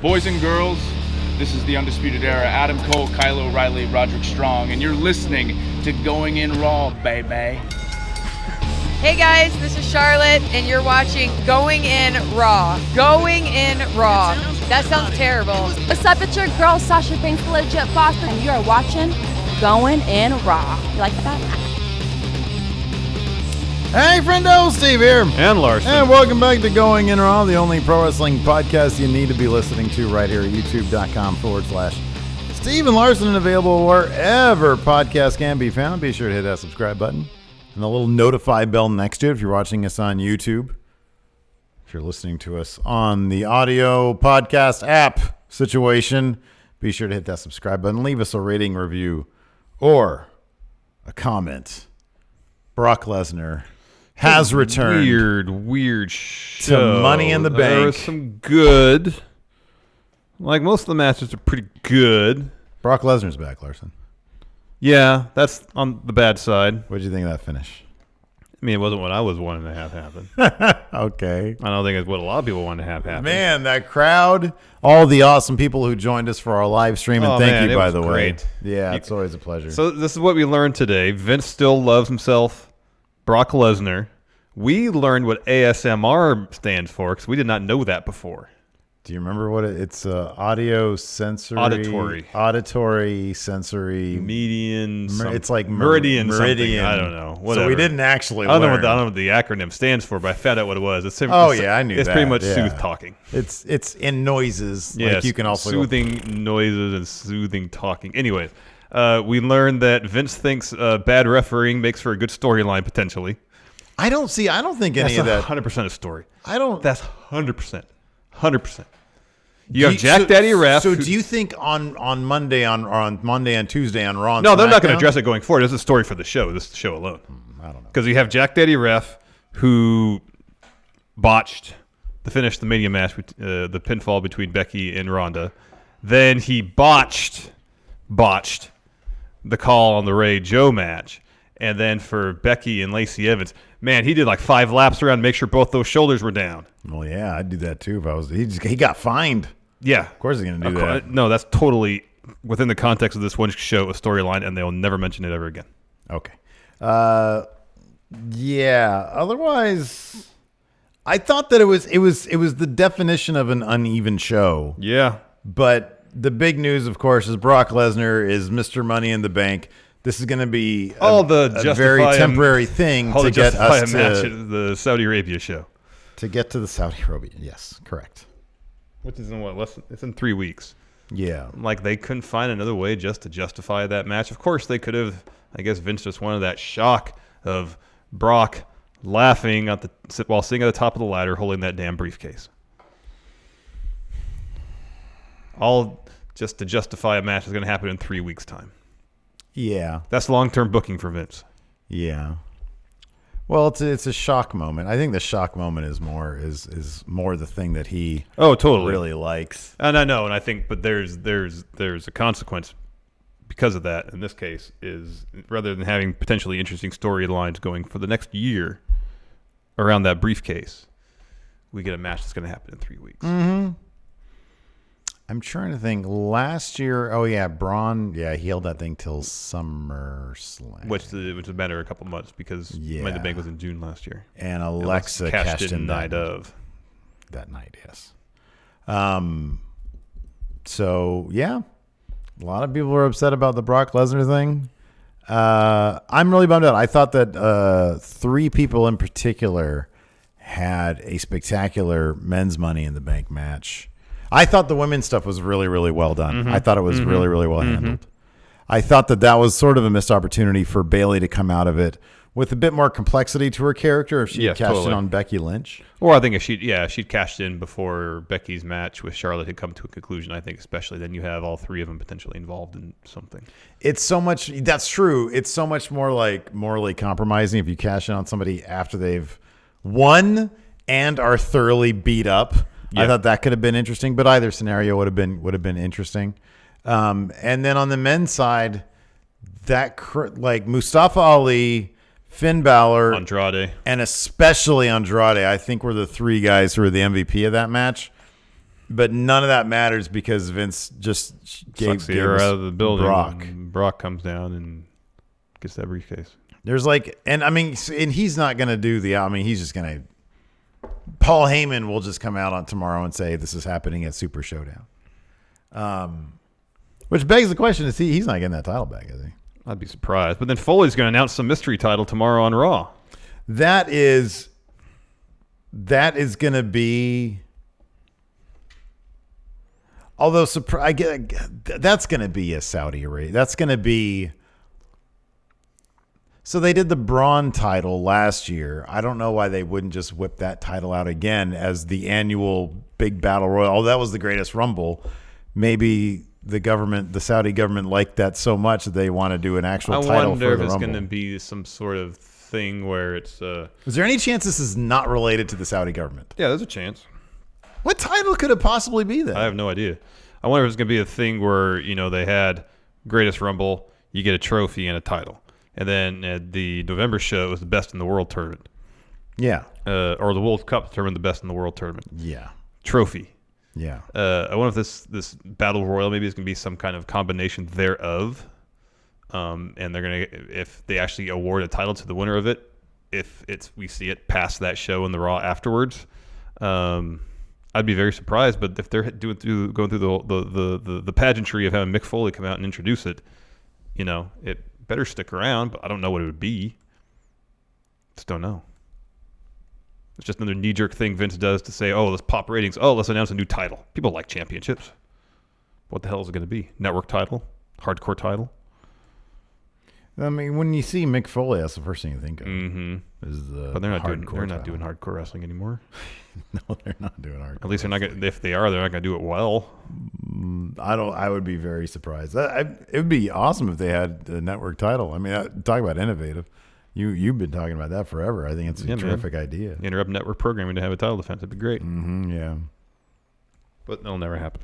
Boys and girls, this is the Undisputed Era. Adam Cole, Kyle O'Reilly, Roderick Strong, and you're listening to Going In Raw, baby. Hey guys, this is Charlotte, and you're watching Going In Raw. Going In Raw. That sounds terrible. What's up? It's your girl, Sasha Banks, the legit boss, and you are watching Going In Raw. You like that? Hey, friendo, Steve here. And Larson. And welcome back to Going In Raw, the only pro wrestling podcast you need to be listening to right here at youtube.com/Steve and Larson, and available wherever podcasts can be found. Be sure to hit that subscribe button and the little notify bell next to it if you're watching us on YouTube. If you're listening to us on the audio podcast app situation, be sure to hit that subscribe button. Leave us a rating, review, or a comment. Brock Lesnar has returned. Weird show. To Money in the Bank. There was some good. Like, most of the matches are pretty good. Brock Lesnar's back, Larson. Yeah, that's on the bad side. What did you think of that finish? I mean, it wasn't what I was wanting to have happen. Okay. I don't think it's what a lot of people wanted to have happen. Man, that crowd, all the awesome people who joined us for our live stream, and thank you, by the way. Yeah, it's always a pleasure. So this is what we learned today. Vince still loves himself. Brock Lesnar. We learned what ASMR stands for because we did not know that before. Do you remember what it's? Audio, sensory, auditory, sensory, median. It's like meridian. I don't know. Whatever. So we didn't actually. I don't know what the acronym stands for, but I found out what it was. I knew it's that. pretty much sooth talking. It's in noises. Yes, like you can also soothing noises and soothing talking. Anyways. We learned that Vince thinks bad refereeing makes for a good storyline potentially. I don't think any of that. 100% a story. That's 100%. 100%. You have Jack Daddy Ref. So do you think on Monday on Monday and Tuesday on Raw? No, they're not going to address it going forward. It's a story for the show. This is the show alone. I don't know. Because you have Jack Daddy Ref who botched the finish the Mania match, the pinfall between Becky and Ronda. Then he botched the call on the Ray Joe match. And then for Becky and Lacey Evans, man, he did like 5 laps around to make sure both those shoulders were down. Well, yeah, I'd do that too if I was. He got fined. Yeah. Of course he's going to do that. No, that's totally within the context of this one show, a storyline, and they'll never mention it ever again. Okay. Yeah. Otherwise, I thought that it was the definition of an uneven show. Yeah. But the big news, of course, is Brock Lesnar is Mr. Money in the Bank. This is going to be a very temporary thing to get us to match at the Saudi Arabia show. To get to the Saudi Arabia, yes, correct. Which is in what? It's in 3 weeks. Yeah. Like, they couldn't find another way just to justify that match. Of course, they could have. I guess Vince just wanted that shock of Brock laughing while sitting at the top of the ladder holding that damn briefcase. All just to justify a match that's going to happen in 3 weeks' time. Yeah. That's long-term booking for Vince. Yeah. Well, it's a shock moment. I think the shock moment is more the thing that he totally really likes. And I know, and I think, but there's a consequence because of that. In this case, is rather than having potentially interesting storylines going for the next year around that briefcase, we get a match that's going to happen in 3 weeks. Mm-hmm. I'm trying to think. Last year, Braun, he held that thing till SummerSlam, which was a matter of a couple months because Money in the Bank was in June last year, and Alexa cashed in night of that night. Yes. So yeah, a lot of people were upset about the Brock Lesnar thing. I'm really bummed out. I thought that 3 people in particular had a spectacular men's Money in the Bank match. I thought the women's stuff was really, really well done. Mm-hmm. I thought it was really, really well handled. I thought that was sort of a missed opportunity for Bayley to come out of it with a bit more complexity to her character if she cashed in on Becky Lynch. Or I think if she'd cashed in before Becky's match with Charlotte had come to a conclusion, I think especially then you have all 3 of them potentially involved in something. It's so much, that's true. It's so much more like morally compromising if you cash in on somebody after they've won and are thoroughly beat up. Yeah. I thought that could have been interesting, but either scenario would have been interesting. And then on the men's side, like Mustafa Ali, Finn Balor, Andrade, and especially Andrade, I think were the 3 guys who were the MVP of that match. But none of that matters because Vince just Sucks the gave air us out of the building. Brock. And Brock comes down and gets that briefcase. There's and he's not going to do he's just going to. Paul Heyman will just come out on tomorrow and say this is happening at Super Showdown. Which begs the question: he's not getting that title back, is he? I'd be surprised. But then Foley's going to announce some mystery title tomorrow on Raw. That is going to be. Although that's going to be a Saudi Arabia. That's going to be. So they did the Braun title last year. I don't know why they wouldn't just whip that title out again as the annual big battle royal. Oh, that was the greatest Rumble. Maybe the Saudi government liked that so much that they want to do an actual title for the Rumble. I wonder if it's going to be some sort of thing where it's. Is there any chance this is not related to the Saudi government? Yeah, there's a chance. What title could it possibly be then? I have no idea. I wonder if it's going to be a thing where they had greatest Rumble, you get a trophy and a title. And then at the November show, it was the best in the world tournament. Yeah. Or the World Cup determined the best in the world tournament. Yeah. Trophy. Yeah. I wonder if this battle royal maybe is going to be some kind of combination thereof. And they're going to, if they actually award a title to the winner of it, if we see it past that show in the Raw afterwards, I'd be very surprised. But if they're going through the pageantry of having Mick Foley come out and introduce it, it better stick around, but I don't know what it would be. Just don't know. It's just another knee-jerk thing Vince does to say, oh, let's pop ratings. Oh, let's announce a new title. People like championships. What the hell is it going to be? Network title? Hardcore title? I mean, when you see Mick Foley, that's the first thing you think of. Mm-hmm. But they're not doing hardcore wrestling anymore. No, they're not doing hardcore. At least they're not going. If they are, they're not going to do it well. I would be very surprised. It would be awesome if they had the network title. I mean, talk about innovative. You've been talking about that forever. I think it's a terrific idea. Interrupt network programming to have a title defense. That'd be great. Mm-hmm, yeah, but that'll never happen.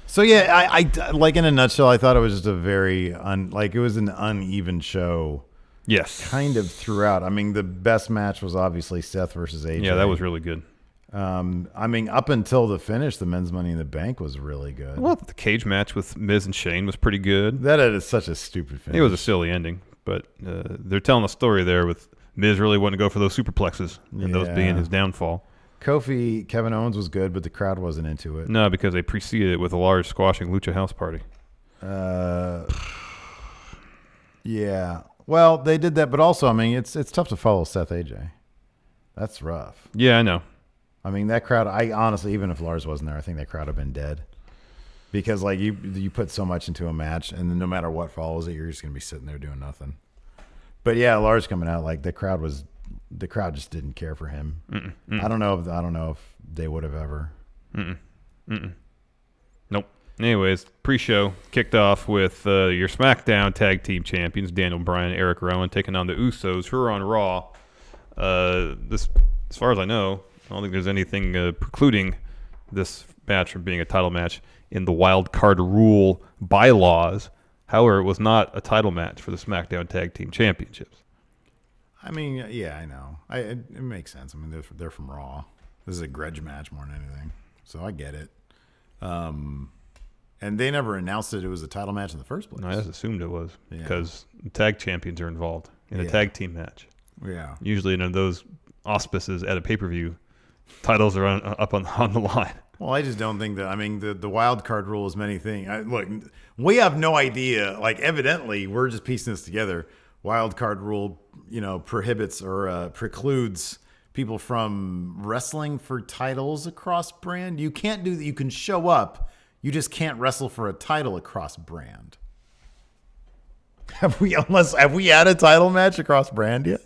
So yeah, I like in a nutshell, I thought it was just a very it was an uneven show. Yes, kind of throughout. I mean, the best match was obviously Seth versus AJ. Yeah, that was really good. I mean, up until the finish, the men's Money in the Bank was really good. Well, the cage match with Miz and Shane was pretty good. That is such a stupid finish. It was a silly ending, but they're telling a story there with Miz really wanting to go for those superplexes and those being his downfall. Kevin Owens was good, but the crowd wasn't into it. No, because they preceded it with a large squashing Lucha House Party. Yeah. Well, they did that, but also, I mean, it's tough to follow Seth AJ. That's rough. Yeah, I know. I mean, that crowd, I honestly, even if Lars wasn't there, I think that crowd would have been dead. Because, you put so much into a match, and then no matter what follows it, you're just going to be sitting there doing nothing. But, yeah, Lars coming out, the crowd just didn't care for him. I don't know if they would have ever. Nope. Anyways, pre-show kicked off with your SmackDown Tag Team Champions, Daniel Bryan, Eric Rowan, taking on the Usos, who are on Raw. This, as far as I know, I don't think there's anything precluding this match from being a title match in the wild card rule bylaws. However, it was not a title match for the SmackDown Tag Team Championships. I mean, yeah, I know. It makes sense. I mean, they're from Raw. This is a grudge match more than anything, so I get it. And they never announced that it was a title match in the first place. No, I just assumed it was because the tag champions are involved in a tag team match. Yeah. Usually, in those auspices at a pay-per-view, titles are up on the line. Well, I just don't think that. I mean, the wild card rule is many things. Look, we have no idea. Evidently, we're just piecing this together. Wild card rule, prohibits or precludes people from wrestling for titles across brand. You can't do that. You can show up. You just can't wrestle for a title across brand. Have we had a title match across brand yet?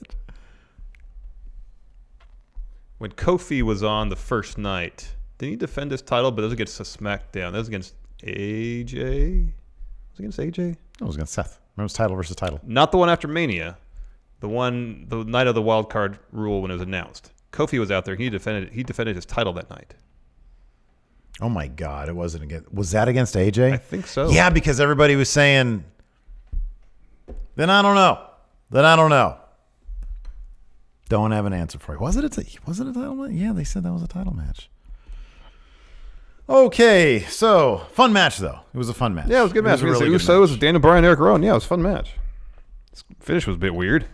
When Kofi was on the first night, didn't he defend his title? But it was against a SmackDown. That was against AJ. Was it against AJ? It was against Seth. It was title versus title. Not the one after Mania. The night of the wild card rule when it was announced. Kofi was out there. He defended his title that night. Oh my God! It wasn't against. Was that against AJ? I think so. Yeah, because everybody was saying. Then I don't know. Don't have an answer for you. Was it a title match? Yeah, they said that was a title match. Okay, so fun match though. It was a fun match. Yeah, it was a good match. It was a really the good Usos, match. Daniel Bryan, Eric Rowan. Yeah, it was a fun match. This finish was a bit weird.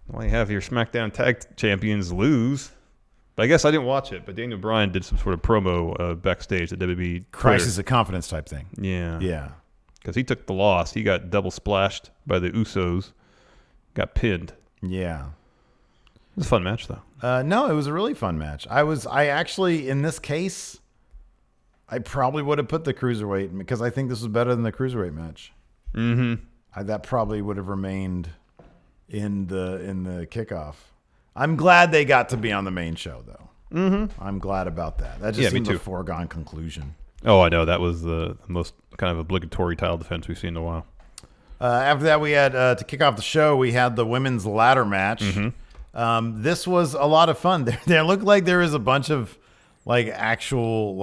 Why you have your SmackDown Tag Champions lose? But I guess I didn't watch it. But Daniel Bryan did some sort of promo backstage at WWE. Crisis of confidence type thing. Yeah. Yeah. Because he took the loss. He got double splashed by the Usos. Got pinned. Yeah. It was a fun match, though. No, it was a really fun match. I actually, in this case, I probably would have put the cruiserweight because I think this was better than the cruiserweight match. Mm-hmm. That probably would have remained in the kickoff. I'm glad they got to be on the main show, though. Mm-hmm. I'm glad about that. That just seemed a foregone conclusion. Oh, I know. That was the most kind of obligatory title defense we've seen in a while. After that, we had, to kick off the show, we had the women's ladder match. Mm-hmm. This was a lot of fun. There looked like there was a bunch of actual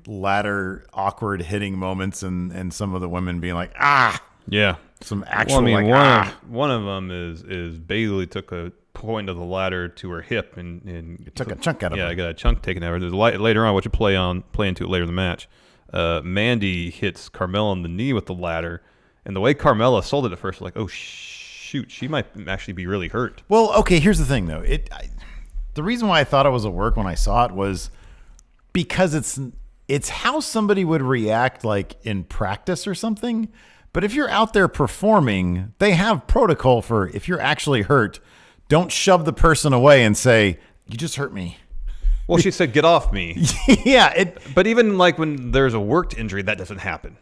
ladder awkward hitting moments and some of the women being like, ah. Yeah. Some actual one of them is Bailey took a point of the ladder to her hip and it took a chunk out of her. Yeah, I got a chunk taken out of her. There's later on, which we'll play into it later in the match. Mandy hits Carmella on the knee with the ladder, and the way Carmella sold it at first, like, oh shoot, she might actually be really hurt. Well, okay, here's the thing though. The reason why I thought it was a work when I saw it was because it's how somebody would react in practice or something. But if you're out there performing, they have protocol for if you're actually hurt, don't shove the person away and say, you just hurt me. Well, she said, get off me. Yeah. But even when there's a worked injury, that doesn't happen.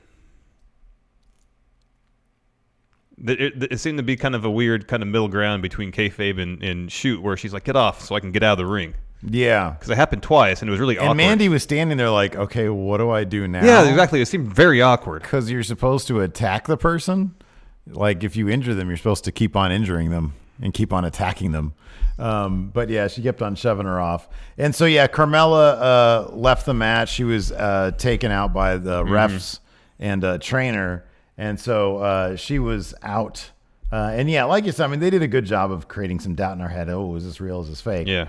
It seemed to be kind of a weird kind of middle ground between kayfabe and shoot, where she's like, get off so I can get out of the ring. Yeah. Because it happened twice, and it was really awkward. And Mandy was standing there like, okay, what do I do now? Yeah, exactly. It seemed very awkward. Because you're supposed to attack the person. Like, if you injure them, you're supposed to keep on injuring them and keep on attacking them. But, yeah, she kept on shoving her off. And so, yeah, Carmella left the match. She was taken out by the refs and trainer. And so she was out. And, yeah, like you said, I mean, they did a good job of creating some doubt in our head. Oh, is this real? Is this fake? Yeah.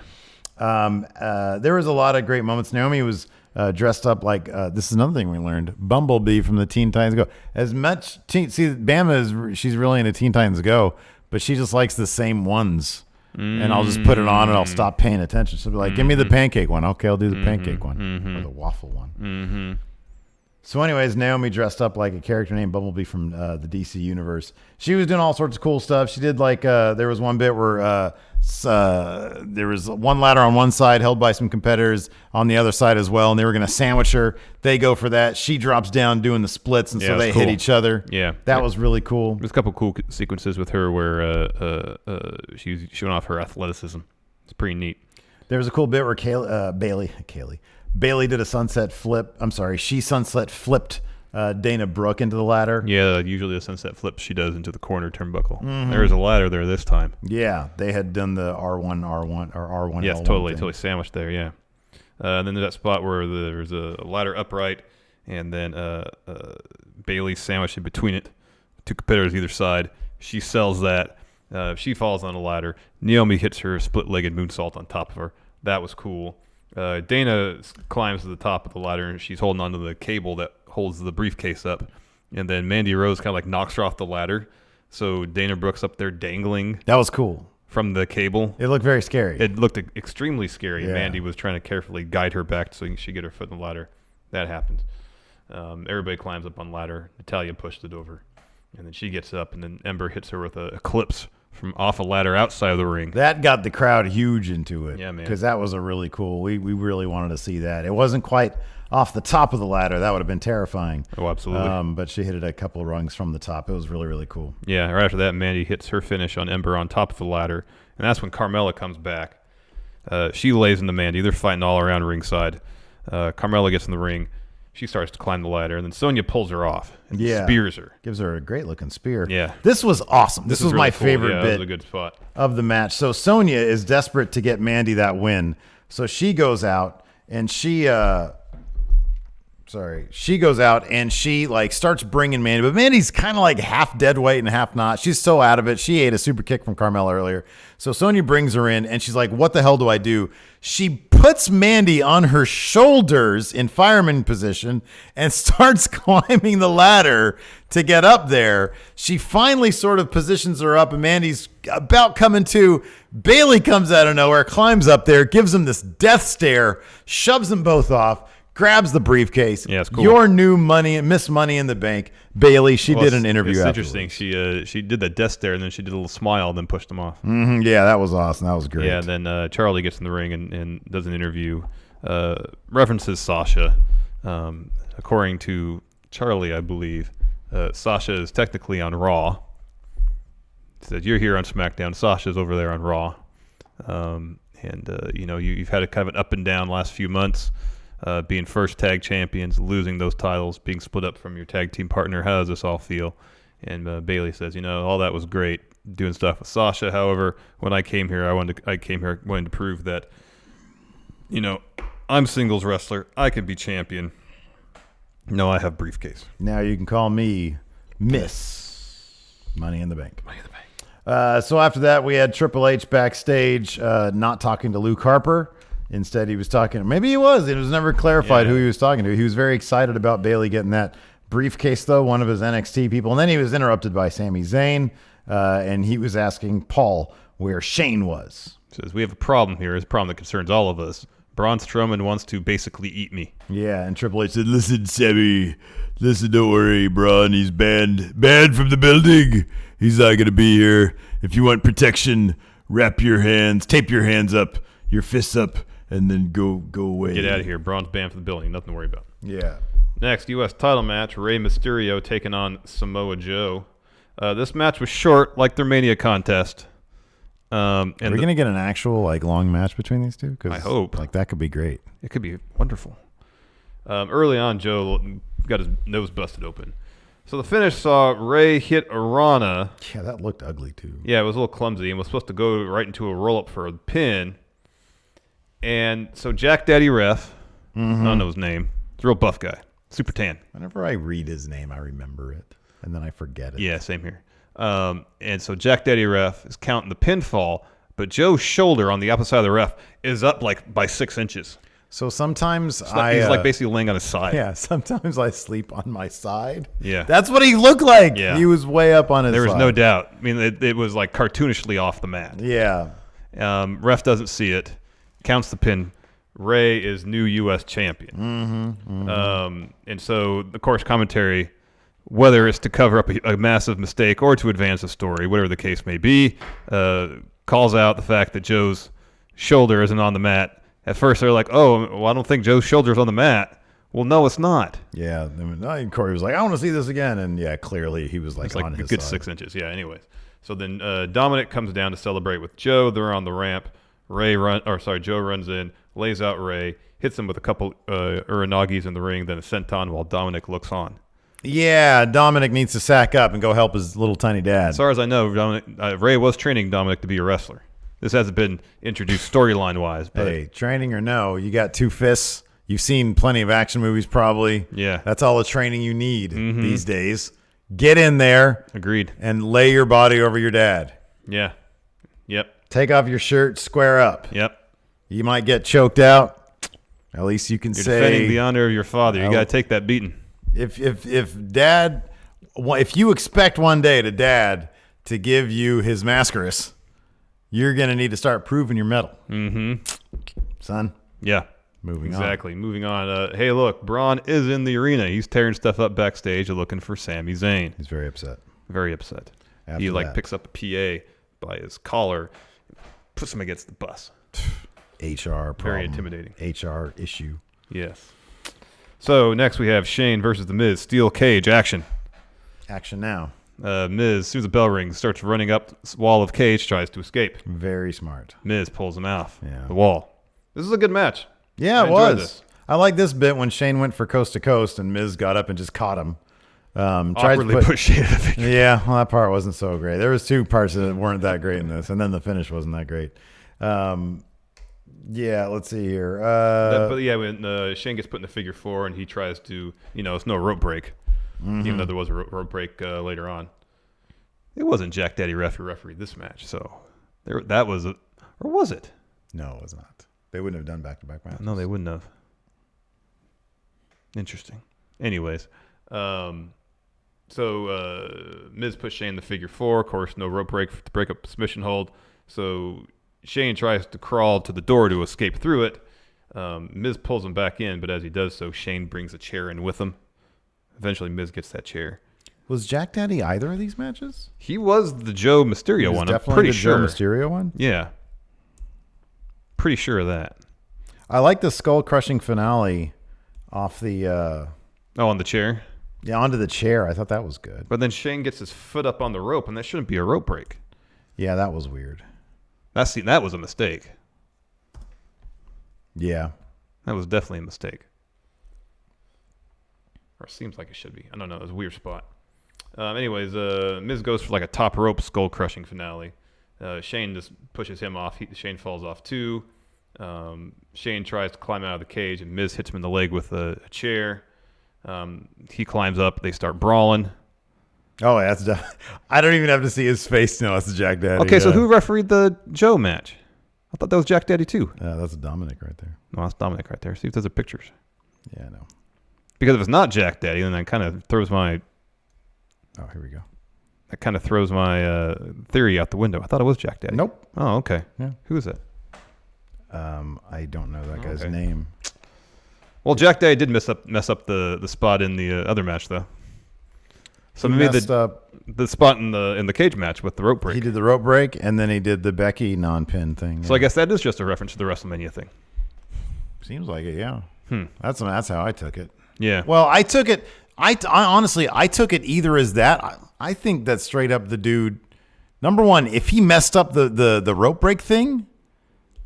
There was a lot of great moments. Naomi was dressed up like this is another thing we learned. Bumblebee from the Teen Titans Go. As much Bama she's really into Teen Titans Go, but she just likes the same ones. And I'll just put it on and I'll stop paying attention. She'll be like, give me the pancake one. Okay, I'll do the pancake one or the waffle one. So anyways, Naomi dressed up like a character named Bumblebee from the DC universe. She was doing all sorts of cool stuff. She did there was one bit where there was one ladder on one side held by some competitors on the other side as well, and they were going to sandwich her. They go for that. She drops down doing the splits, and so they hit each other. Yeah. That was really cool. There's a couple cool sequences with her where she's showing off her athleticism. It's pretty neat. There was a cool bit where Bailey did a sunset flip. I'm sorry, she sunset flipped Dana Brooke into the ladder. Yeah, usually the sunset flip she does into the corner turnbuckle. There's a ladder there this time. Yeah, they had done the R1 or R1. Yes, L1 totally sandwiched there. Yeah. Then there's that spot where there's a ladder upright, and then Bailey sandwiched in between it. Two competitors either side. She sells that. She falls on the ladder. Naomi hits her split-legged moonsault on top of her. That was cool. Dana climbs to the top of the ladder, and she's holding onto the cable that holds the briefcase up. And then Mandy Rose kind of knocks her off the ladder. So Dana Brooke's up there dangling. That was cool. From the cable. It looked very scary. It looked extremely scary. Yeah. Mandy was trying to carefully guide her back so she get her foot in the ladder. That happens. Everybody climbs up on the ladder. Natalya pushed it over. And then she gets up, and then Ember hits her with a eclipse from off a ladder outside of the ring. That got the crowd huge into it. Yeah, man. Because that was a really cool. We really wanted to see that. It wasn't quite off the top of the ladder. That would have been terrifying. Oh, absolutely. But she hit it a couple of rungs from the top. It was really, really cool. Yeah, right after that, Mandy hits her finish on Ember on top of the ladder. And that's when Carmella comes back. She lays into Mandy. They're fighting all around ringside. Carmella gets in the ring. She starts to climb the ladder, and then Sonya pulls her off and spears her. Gives her a great-looking spear. Yeah. This was awesome. This was really my cool. favorite bit was a good spot. of the match. So Sonya is desperate to get Mandy that win. So she goes out, and she sorry, she goes out and she like starts bringing Mandy, but Mandy's kind of like half dead weight and half not. She's so out of it. She ate a super kick from Carmella earlier. So Sonya brings her in and she's like, what the hell do I do? She puts Mandy on her shoulders in fireman position and starts climbing the ladder to get up there. She finally sort of positions her up and Mandy's about coming to. Bayley comes out of nowhere, climbs up there, gives him this death stare, shoves them both off, grabs the briefcase. Yeah, it's cool. Your new money, Miss Money in the Bank, Bayley. She did an interview. It's afterwards. interesting. She did that death stare and then she did a little smile, then pushed him off. Yeah, that was awesome. That was great. Yeah, then Charlie gets in the ring and does an interview, references Sasha. According to Charlie, I believe, Sasha is technically on Raw. He said, you're here on SmackDown. Sasha's over there on Raw. You've had a kind of an up and down last few months, being first tag champions, losing those titles, being split up from your tag team partner. How does this all feel? And Bayley says, all that was great, doing stuff with Sasha. However, when I came here, I came here wanting to prove that, I'm singles wrestler. I can be champion. No, I have briefcase. Now you can call me Miss Money in the Bank. Money in the Bank. So after that, we had Triple H backstage, not talking to Luke Harper. Instead, he was talking. Maybe he was. It was never clarified who he was talking to. He was very excited about Bayley getting that briefcase, though, one of his NXT people. And then he was interrupted by Sami Zayn, and he was asking Paul where Shane was. Says, we have a problem here. It's a problem that concerns all of us. Braun Strowman wants to basically eat me. Yeah, and Triple H said, listen, Sammy, don't worry, Braun. He's banned from the building. He's not going to be here. If you want protection, tape your hands up, your fists up, and then go away. Get out of here. Braun's banned from the building. Nothing to worry about. Yeah. Next, U.S. title match, Rey Mysterio taking on Samoa Joe. This match was short, like their Mania contest. Are we going to get an actual long match between these two? I hope. That could be great. It could be wonderful. Early on, Joe got his nose busted open. So the finish saw Rey hit a Rana. Yeah, that looked ugly too. Yeah, it was a little clumsy and was supposed to go right into a roll-up for a pin. And so Jack Daddy Ref, I don't know his name. He's a real buff guy. Super tan. Whenever I read his name, I remember it. And then I forget it. Yeah, same here. And so Jack Daddy Ref is counting the pinfall, but Joe's shoulder on the opposite side of the ref is up by 6 inches. So sometimes he's basically laying on his side. Yeah, sometimes I sleep on my side. Yeah. That's what he looked like. Yeah. He was way up on his side. There was no doubt. I mean, it was cartoonishly off the mat. Yeah. Ref doesn't see it. Counts the pin. Rey is new U.S. champion. And so, of course, commentary, whether it's to cover up a massive mistake or to advance the story, whatever the case may be, calls out the fact that Joe's shoulder isn't on the mat. At first, they're like, oh, well, I don't think Joe's shoulder's on the mat. Well, no, it's not. Yeah. And Corey was like, I want to see this again. And yeah, clearly he was on his a good side. 6 inches. Yeah, anyways. So then Dominic comes down to celebrate with Joe. They're on the ramp. Joe runs in, lays out Rey, hits him with a couple Uranagis in the ring, then a senton while Dominic looks on. Yeah, Dominic needs to sack up and go help his little tiny dad. As far as I know, Rey was training Dominic to be a wrestler. This hasn't been introduced storyline-wise. But hey, training or no, you got 2 fists. You've seen plenty of action movies probably. Yeah. That's all the training you need these days. Get in there. Agreed. And lay your body over your dad. Yeah. Yep. Take off your shirt, square up. Yep. You might get choked out. At least you can You're say defending the honor of your father. You got to take that beating. If you expect one day to dad to give you his mascaras, you're going to need to start proving your mettle. Son. Yeah. Moving on. Exactly. Moving on. Hey, look, Braun is in the arena. He's tearing stuff up backstage looking for Sami Zayn. He's very upset. Very upset. After He that. picks up a PA by his collar, puts him against the bus. HR problem. Very intimidating. HR issue. Yes. So next we have Shane versus The Miz. Steel cage action. Action now. Miz, as soon as the bell rings, starts running up the wall of cage, tries to escape. Very smart. Miz pulls him off Yeah. the wall. This is a good match. Yeah, I it enjoyed was. this. I like this bit when Shane went for coast to coast and Miz got up and just caught him. Awkwardly put Shane in the figure. Yeah, well, that part wasn't so great. There was 2 parts that weren't that great in this, and then the finish wasn't that great. Yeah, let's see here. But yeah, when Shane gets put in the figure 4 and he tries to, it's no rope break, even though there was a rope break later on. It wasn't Jack Daddy referee this match, so that was or was it? No, it was not. They wouldn't have done back-to-back matches. No, they wouldn't have. Interesting. Anyways, so Miz puts Shane in the figure 4. Of course, no rope break to break up the submission hold. So Shane tries to crawl to the door to escape through it. Miz pulls him back in, but as he does so, Shane brings a chair in with him. Eventually, Miz gets that chair. Was Jack Daddy either of these matches? He was the Joe Mysterio one. I'm pretty sure. Joe Mysterio one? Yeah. Pretty sure of that. I like the skull-crushing finale off the... on the chair? Yeah, onto the chair. I thought that was good. But then Shane gets his foot up on the rope, and that shouldn't be a rope break. Yeah, that was weird. That was a mistake. Yeah. That was definitely a mistake. Or it seems like it should be. I don't know. It was a weird spot. Anyways, Miz goes for like a top rope skull-crushing finale. Shane just pushes him off. Shane falls off too. Shane tries to climb out of the cage, and Miz hits him in the leg with a chair. He climbs up. They start brawling. Oh, I don't even have to see his face to know it's Jack Daddy. Okay, so who refereed the Joe match? I thought that was Jack Daddy too. That's Dominic right there. No, that's Dominic right there. See if there's pictures. Yeah, I know. Because if it's not Jack Daddy, then that kind of throws my... Oh, here we go. That kind of throws my theory out the window. I thought it was Jack Daddy. Nope. Oh, okay. Yeah. Who is that? I don't know that guy's name. Well, Jack Daddy did mess up the spot in the other match, though. So He maybe messed up. the spot in the cage match with the rope break. He did the rope break, and then he did the Becky non-pin thing. So I guess that is just a reference to the WrestleMania thing. Seems like it, yeah. That's how I took it. Yeah. Well, I took it. I honestly took it either as that. I think that straight up the dude. Number one, if he messed up the rope break thing,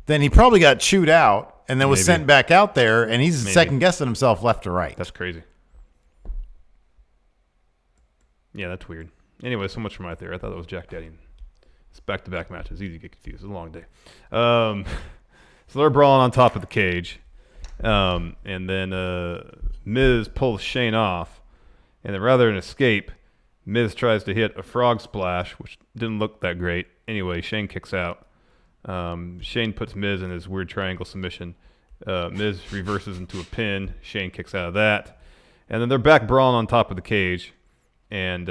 then he probably got chewed out and then was sent back out there, and he's second guessing himself left to right. That's crazy. Yeah, that's weird. Anyway, so much for my theory. I thought that was Jack Daddy. It's back-to-back matches. Easy to get confused. It's a long day. So they're brawling on top of the cage. And then Miz pulls Shane off. And then rather than escape, Miz tries to hit a frog splash, which didn't look that great. Anyway, Shane kicks out. Shane puts Miz in his weird triangle submission. Miz reverses into a pin. Shane kicks out of that. And then they're back brawling on top of the cage. And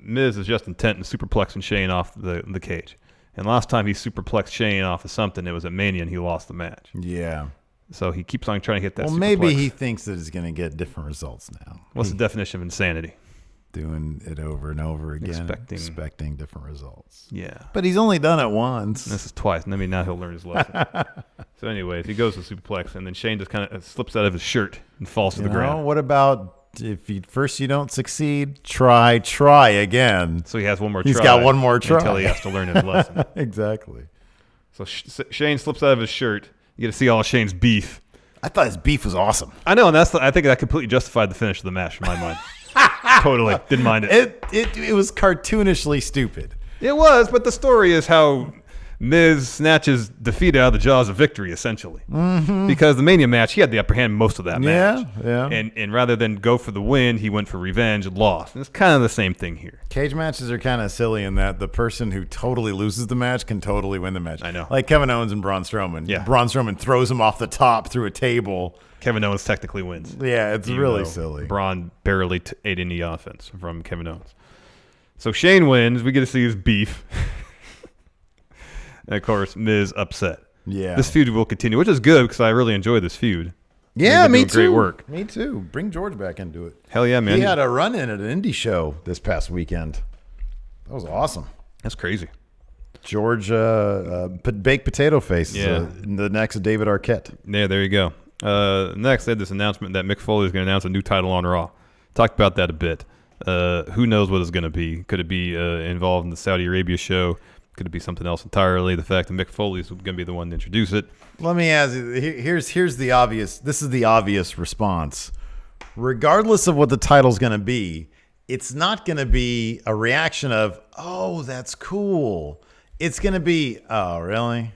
Miz is just intent in superplexing Shane off the cage. And last time he superplexed Shane off of something, it was at Mania, and he lost the match. Yeah. So he keeps on trying to hit that. Well, maybe he thinks that he's going to get different results now. What's the definition of insanity? Doing it over and over again, expecting different results. Yeah. But he's only done it once. This is twice. And maybe now he'll learn his lesson. So anyways, he goes to superplex, and then Shane just kind of slips out of his shirt and falls to the ground. What about if you don't succeed, try again. So he has one more try. He's got one more try. Until he has to learn his lesson. Exactly. So Shane slips out of his shirt. You get to see all of Shane's beef. I thought his beef was awesome. I know, and I think that completely justified the finish of the match in my mind. Totally. Didn't mind it. It was cartoonishly stupid. It was, but the story is how Miz snatches defeat out of the jaws of victory, essentially. Mm-hmm. Because the Mania match, he had the upper hand most of that match. Yeah. And rather than go for the win, he went for revenge and lost. And it's kind of the same thing here. Cage matches are kind of silly in that the person who totally loses the match can totally win the match. I know. Like Kevin Owens and Braun Strowman. Yeah. Braun Strowman throws him off the top through a table. Kevin Owens technically wins. Yeah, it's really silly. Braun barely ate any offense from Kevin Owens. So Shane wins. We get to see his beef. And, of course, Miz upset. Yeah. This feud will continue, which is good because I really enjoy this feud. Yeah, me too. Great work. Me too. Bring George back into it. Hell yeah, man. He had a run-in at an indie show this past weekend. That was awesome. That's crazy. George, baked potato face. Yeah. The next David Arquette. Yeah, there you go. Next, they had this announcement that Mick Foley is going to announce a new title on Raw. Talked about that a bit. Who knows what it's going to be? Could it be involved in the Saudi Arabia show? Could it be something else entirely? The fact that Mick Foley is going to be the one to introduce it. Let me ask you. Here's the obvious. This is the obvious response. Regardless of what the title's going to be, it's not going to be a reaction of, "Oh, that's cool." It's going to be, "Oh, really?"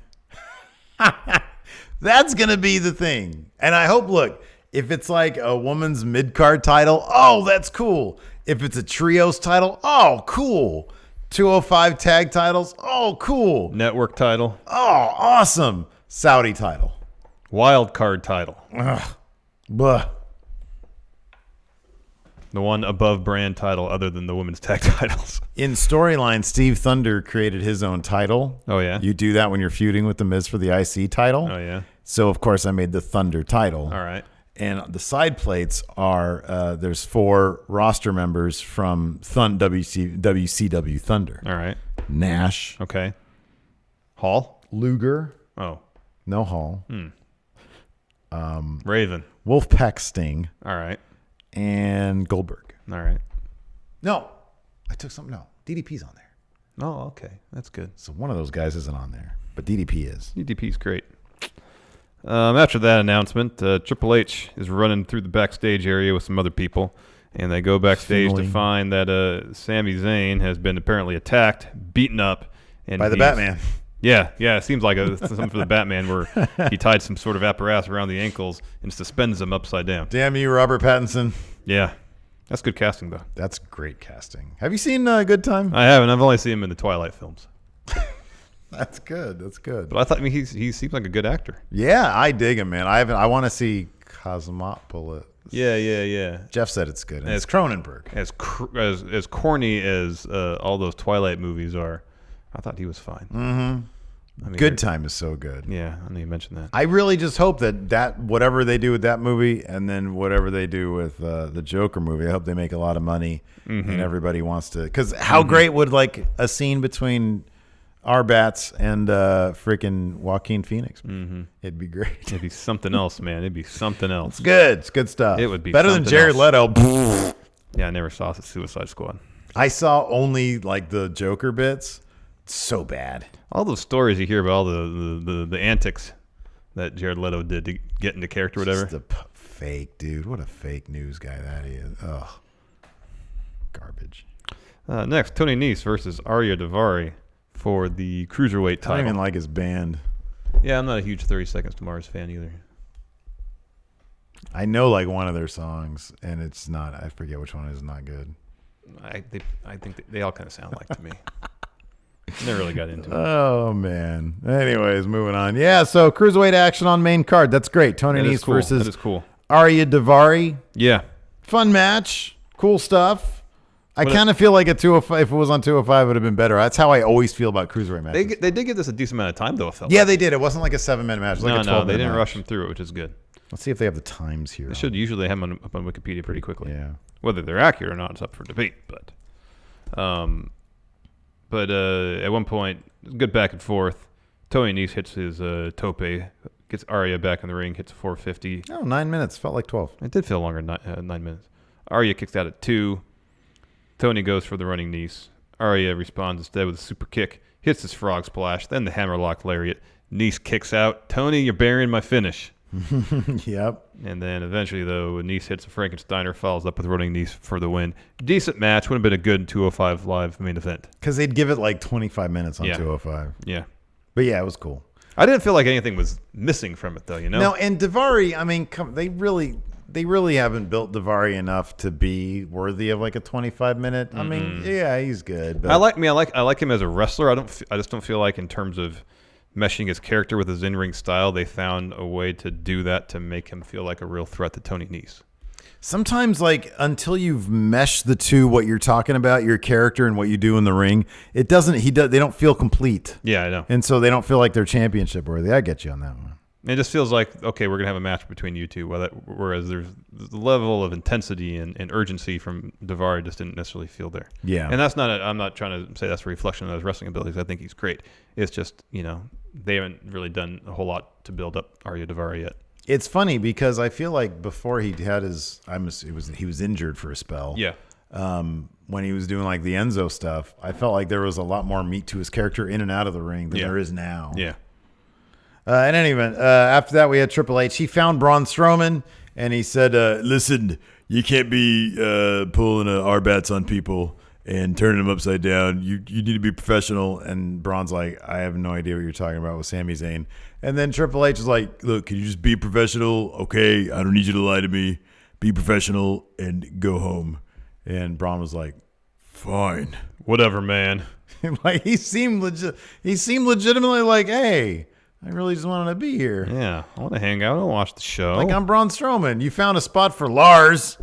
That's going to be the thing. And I hope, look, if it's like a woman's mid-card title, oh, that's cool. If it's a trios title, oh, cool. 205 tag titles, oh, cool. Network title. Oh, awesome. Saudi title. Wild card title. Ugh. Blah. The one above brand title other than the women's tag titles. In storyline, Steve Thunder created his own title. Oh, yeah? You do that when you're feuding with The Miz for the IC title. Oh, yeah? So, of course, I made the Thunder title. All right. And the side plates are, there's 4 roster members from WCW Thunder. All right. Nash. Okay. Hall? Luger. Oh. No Hall. Raven. Wolfpack Sting. All right. And Goldberg. All right. No. I took something. No. DDP's on there. Oh, okay. That's good. So one of those guys isn't on there. But DDP is. DDP's great. After that announcement, Triple H is running through the backstage area with some other people, and they go backstage Finally. to find that Sami Zayn has been apparently attacked, beaten up, and By the Batman. Yeah. It seems like something for the Batman where he tied some sort of apparatus around the ankles and suspends him upside down. Damn you, Robert Pattinson. Yeah, that's good casting though. That's great casting. Have you seen Good Time? I haven't. I've only seen him in the Twilight films, That's good. That's good. but I thought he seems like a good actor. Yeah, I dig him, man. I want to see Cosmopolis. Yeah. Jeff said it's good. And As- it's Cronenberg. As corny as all those Twilight movies are, I thought he was fine. I mean, Good Time is so good. Yeah, I know you mentioned that. I really just hope that whatever they do with that movie and then whatever they do with the Joker movie, I hope they make a lot of money and everybody wants to. Because how great would like a scene between Arbats and freaking Joaquin Phoenix be? It'd be great. It'd be something else, man. It'd be something else. It's good. It's good stuff. It would be better than something Jared else. Leto. Yeah, I never saw the Suicide Squad. I saw only like the Joker bits. It's so bad. All those stories you hear about all the antics that Jared Leto did to get into character, or whatever. Just a fake dude. What a fake news guy that is. Ugh. Garbage. Next, Tony Nese versus Arya Davari for the Cruiserweight I title. don't even like his band. Yeah, I'm not a huge 30 Seconds to Mars fan either. I know like one of their songs, and it's not. I forget which one is not good. I think they all kind of sound like to me. Never really got into it. Oh man. Anyways, moving on. Yeah. So cruiserweight action on main card. That's great. Tony That is Nese cool. versus That is cool. Arya Davari. Yeah. Fun match. Cool stuff. I But kind of feel like a 205. If it was on 205, it would have been better. That's how I always feel about cruiserweight matches. They did give this a decent amount of time, though, it felt Yeah, like. they did. It wasn't like a 7-minute match. It was like a 12-minute They didn't match. rush them through it, which is good. Let's see if they have the times here. They should usually have them up on Wikipedia pretty quickly. Yeah. Whether they're accurate or not is up for debate, but at one point, good back and forth. Tony Nese hits his tope, gets Arya back in the ring, hits a 450. Oh, 9 minutes. Felt like 12. It did feel longer than 9 minutes. Arya kicks out at 2. Tony goes for the running Nese. Arya responds instead with a super kick, hits his frog splash, then the hammerlock lariat. Nese kicks out. Tony, you're burying my finish. Yep. And then eventually, though, Nese hits a Frankensteiner, follows up with running Nese for the win. Decent match. Would have been a good 205 Live main event. Because they'd give it like 25 minutes on Yeah. 205. Yeah. But yeah, it was cool. I didn't feel like anything was missing from it, though, you know? No, and Davari, I mean, they really haven't built Davari enough to be worthy of like a 25-minute. I mean, yeah, he's good. But I like him as a wrestler. I just don't feel like in terms of meshing his character with his in-ring style, they found a way to do that to make him feel like a real threat to Tony Nese. sometimes like until you've meshed the two, what you're talking about, your character and what you do in the ring, they don't feel complete. Yeah, I know. And so they don't feel like they're championship worthy. I get you on that one. It just feels like, okay, we're going to have a match between you two, whereas there's the level of intensity and urgency from Davari just didn't necessarily feel there. Yeah. And I'm not trying to say that's a reflection of his wrestling abilities. I think he's great. It's just, they haven't really done a whole lot to build up Arya Davari yet. It's funny because I feel like before he had he was injured for a spell. Yeah. When he was doing like the Enzo stuff, I felt like there was a lot more meat to his character in and out of the ring than there is now. Yeah. In any event, after that we had Triple H. He found Braun Strowman and he said, "Listen, you can't be pulling Arbats on people and turning him upside down. You need to be professional. And Braun's like, I have no idea what you're talking about with Sami Zayn. And then Triple H is like, look, can you just be professional? Okay, I don't need you to lie to me. Be professional and go home. And Braun was like, fine. Whatever, man. Like he seemed legitimately like, hey, I really just wanted to be here. Yeah, I want to hang out. I want to watch the show. Like I'm Braun Strowman. You found a spot for Lars.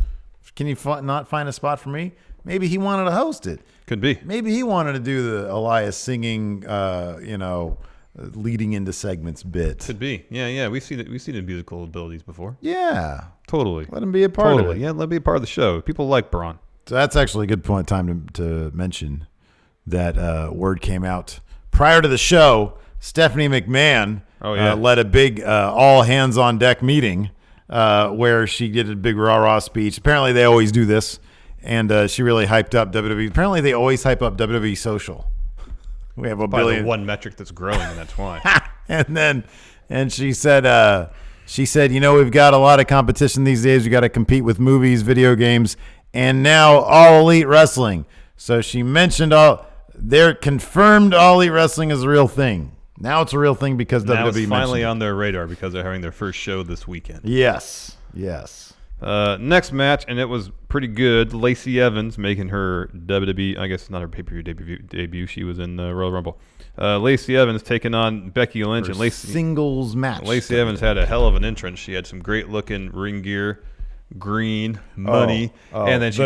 Can you not find a spot for me? Maybe he wanted to host it. Could be. Maybe he wanted to do the Elias singing, leading into segments bit. Could be. Yeah. We've seen the musical abilities before. Yeah. Totally. Let him be a part of it. Yeah, let him be a part of the show. People like Braun. So that's actually a good time to mention that word came out prior to the show. Stephanie McMahon led a big all hands on deck meeting where she did a big rah-rah speech. Apparently they always do this, and she really hyped up WWE. Apparently they always hype up WWE social. We have a Probably billion. the one metric that's growing, and that's why. and she said, we've got a lot of competition these days. We got to compete with movies, video games, and now All Elite Wrestling. So she mentioned they're confirmed All Elite Wrestling is a real thing. Now it's a real thing because now WWE it's finally mentioned on their radar because they're having their first show this weekend. Yes. Next match, and it was pretty good. Lacey Evans making her WWE, I guess not her pay-per-view debut. She was in the Royal Rumble. Lacey Evans taking on Becky Lynch. Her and Lacey singles match. Lacey Evans had a hell of an entrance. She had some great-looking ring gear, green, money, and then she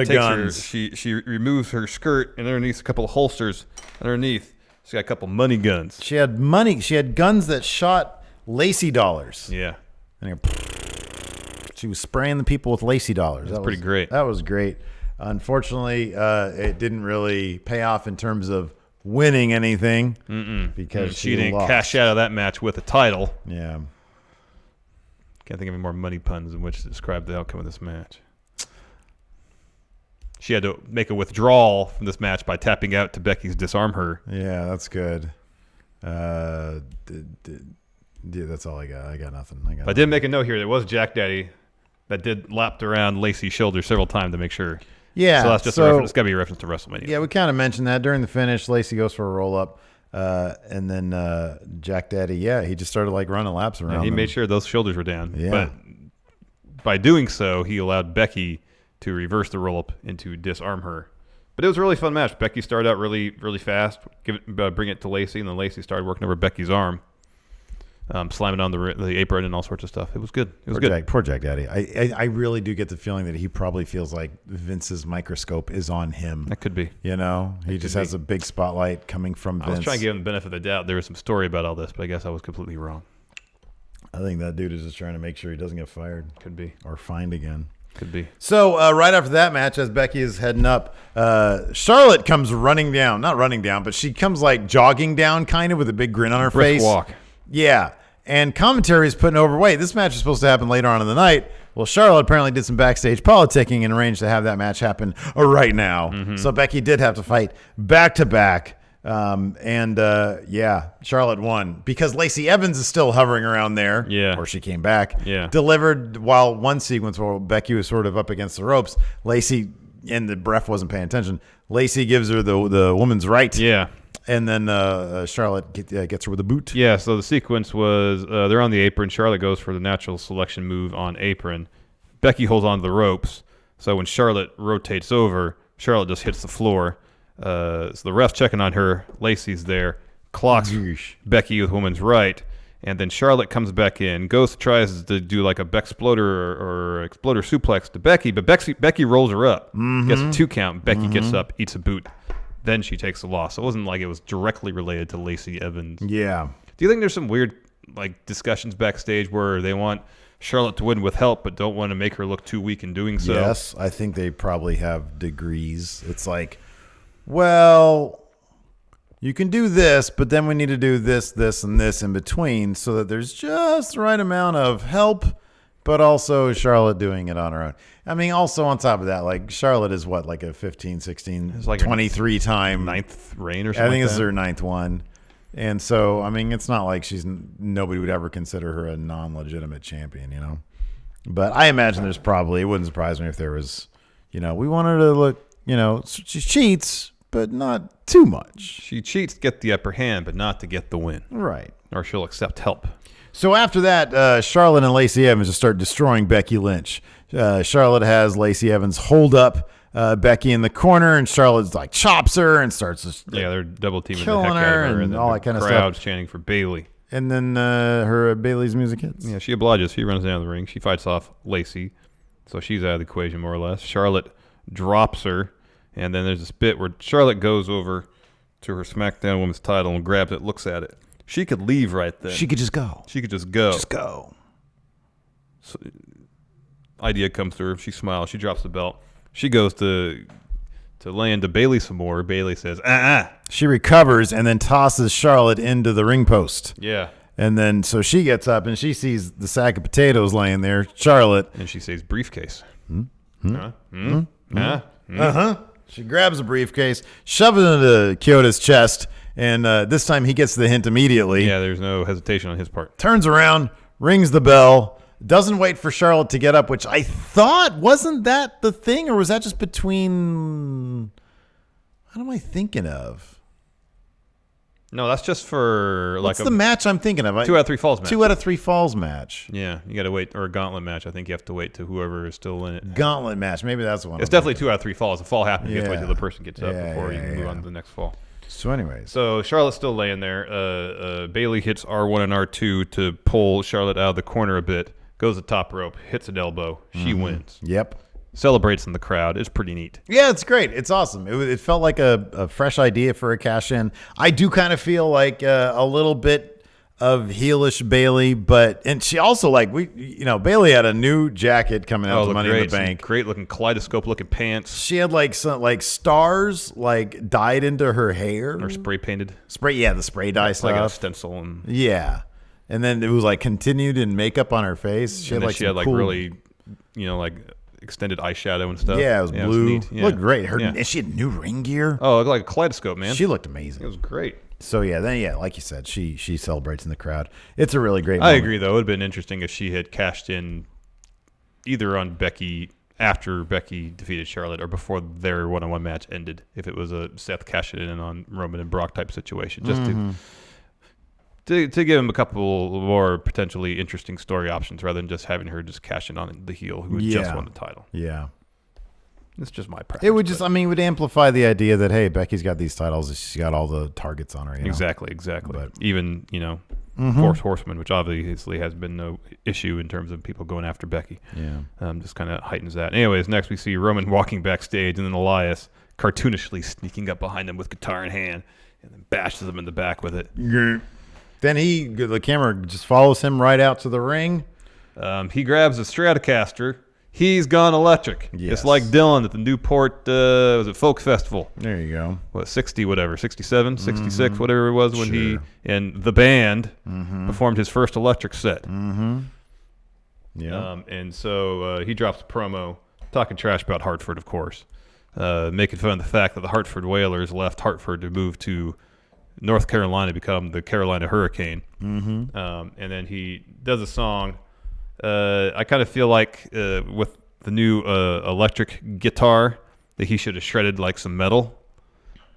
removes her skirt, and underneath a couple of holsters underneath. She got a couple money guns. She had money. She had guns that shot Lacey dollars. Yeah. And she was spraying the people with Lacey dollars. That was pretty great. That was great. Unfortunately, it didn't really pay off in terms of winning anything because she didn't lost. cash out of that match with a title. Yeah. Can't think of any more money puns in which to describe the outcome of this match. She had to make a withdrawal from this match by tapping out to Becky's Disarm Her. Yeah, that's good. Yeah, that's all I got. I got nothing. I did make a note here. There was Jack Daddy that did lapped around Lacey's shoulder several times to make sure. Yeah. So that's just a reference. It's got to be a reference to WrestleMania. Yeah, we kind of mentioned that during the finish. Lacey goes for a roll up. And then Jack Daddy, he just started like running laps around. And he made sure those shoulders were down. Yeah. But by doing so, he allowed Becky to reverse the roll up and to disarm her. But it was a really fun match. Becky started out really, really fast, bring it to Lacey, and then Lacey started working over Becky's arm, slamming on the apron and all sorts of stuff. It was good. It was good. Poor Jack Daddy. I really do get the feeling that he probably feels like Vince's microscope is on him. That could be. You know, he just has a big spotlight coming from Vince. I was trying to give him the benefit of the doubt. There was some story about all this, but I guess I was completely wrong. I think that dude is just trying to make sure he doesn't get fired. Could be. Or fined again. Could be. So right after that match, as Becky is heading up, Charlotte comes running down. Not running down, but she comes like jogging down kind of with a big grin on her Brisk face. walk. Yeah. And commentary is putting over, wait, this match is supposed to happen later on in the night. Well, Charlotte apparently did some backstage politicking and arranged to have that match happen right now. Mm-hmm. So Becky did have to fight back-to-back. Charlotte won because Lacey Evans is still hovering around there. Yeah. Or she came back. Yeah. Delivered while one sequence where Becky was sort of up against the ropes. Lacey, and the ref wasn't paying attention. Lacey gives her the woman's right. Yeah. And then Charlotte gets her with a boot. Yeah, so the sequence was they're on the apron. Charlotte goes for the natural selection move on apron. Becky holds on to the ropes. So when Charlotte rotates over, Charlotte just hits the floor. So the ref's checking on her. Lacey's there. Clocks Becky with woman's right. And then Charlotte comes back in. Tries to do like a Bexploder or Exploder suplex to Becky. But Becky rolls her up. Gets a 2 count. Becky gets up, eats a boot. Then she takes the loss. So it wasn't like it was directly related to Lacey Evans. Yeah. Do you think there's some weird like discussions backstage where they want Charlotte to win with help but don't want to make her look too weak in doing so? Yes, I think they probably have degrees. It's like, well, you can do this, but then we need to do this, this, and this in between so that there's just the right amount of help, but also Charlotte doing it on her own. I mean, also on top of that, like Charlotte is what, like a 15, 16, It's like 23 time. 9th reign or something. I think like this is that. her 9th one. And so, I mean, it's not like nobody would ever consider her a non-legitimate champion, you know? But I imagine it wouldn't surprise me if there was, we want her to look she cheats, but not too much. She cheats to get the upper hand, but not to get the win. Right. Or she'll accept help. So after that, Charlotte and Lacey Evans just start destroying Becky Lynch. Charlotte has Lacey Evans hold up Becky in the corner, and Charlotte's like chops her and starts just they're double teaming the killing heck out her of her, and then all the that kind of crowd's stuff. chanting for Bayley. And then her Bayley's music hits. Yeah, she obliges. She runs down the ring. She fights off Lacey, so she's out of the equation more or less. Charlotte drops her, and then there's this bit where Charlotte goes over to her SmackDown Women's title and grabs it, looks at it. She could leave right then. She could just go. She could just go. Just go. So, idea comes through. She smiles. She drops the belt. She goes to lay into Bayley some more. Bayley says, She recovers and then tosses Charlotte into the ring post. Yeah. And then so she gets up and she sees the sack of potatoes laying there. Charlotte. And she says, briefcase. She grabs a briefcase, shoves it into Kyota's chest, and this time he gets the hint immediately. Yeah, there's no hesitation on his part. Turns around, rings the bell, doesn't wait for Charlotte to get up, which I thought, wasn't that the thing, or was that just between... What am I thinking of? No, that's just for What's the match I'm thinking of? 2 out of 3 falls match. 2 out of 3 falls match. Yeah, you got to wait, or a gauntlet match. I think you have to wait to whoever is still in it. Gauntlet match. Maybe that's the one. It's definitely 2 out of 3 falls. A fall happens. You have to wait till the person gets up Yeah, before you can move yeah. on to the next fall. So anyways. So Charlotte's still laying there. Bayley hits R1 and R2 to pull Charlotte out of the corner a bit. Goes the top rope, hits an elbow. She wins. Yep. Celebrates in the crowd. It's pretty neat. Yeah, it's great. It's awesome. It felt like a fresh idea for a cash-in. I do kind of feel like a little bit of heelish Bayley, and she also Bayley had a new jacket coming out to Money in the Bank. Great looking kaleidoscope looking pants. She had some stars dyed into her hair Or spray painted. the spray dye stuff. Like a stencil. And Yeah, and then it was continued in makeup on her face. She had cool, really, extended eyeshadow and stuff. Yeah, it was blue. Neat. Yeah. Looked great. And she had new ring gear. Oh, it looked like a kaleidoscope, man. She looked amazing. It was great. So like you said, she celebrates in the crowd. It's a really great I moment. agree, though. It would have been interesting if she had cashed in either on Becky after Becky defeated Charlotte or before their one-on-one match ended. If it was a Seth cashing in on Roman and Brock type situation, just to give him a couple more potentially interesting story options rather than just having her just cash in on the heel who had just won the title. Yeah. It's just my preference. It would would amplify the idea that, hey, Becky's got these titles. She's got all the targets on her. Exactly. But, even, Force Horseman, which obviously has been no issue in terms of people going after Becky. Yeah. Just kind of heightens that. Anyways, next we see Roman walking backstage and then Elias cartoonishly sneaking up behind him with guitar in hand and then bashes him in the back with it. Then the camera just follows him right out to the ring. He grabs a Stratocaster. He's gone electric. Yes. It's like Dylan at the Newport, was it Folk Festival? There you go. 67, 66, whatever it was when he and the band performed his first electric set. Yeah. And so he drops a promo talking trash about Hartford, of course, making fun of the fact that the Hartford Whalers left Hartford to move to North Carolina to become the Carolina Hurricane. And then he does a song. I kind of feel like with the new electric guitar that he should have shredded some metal,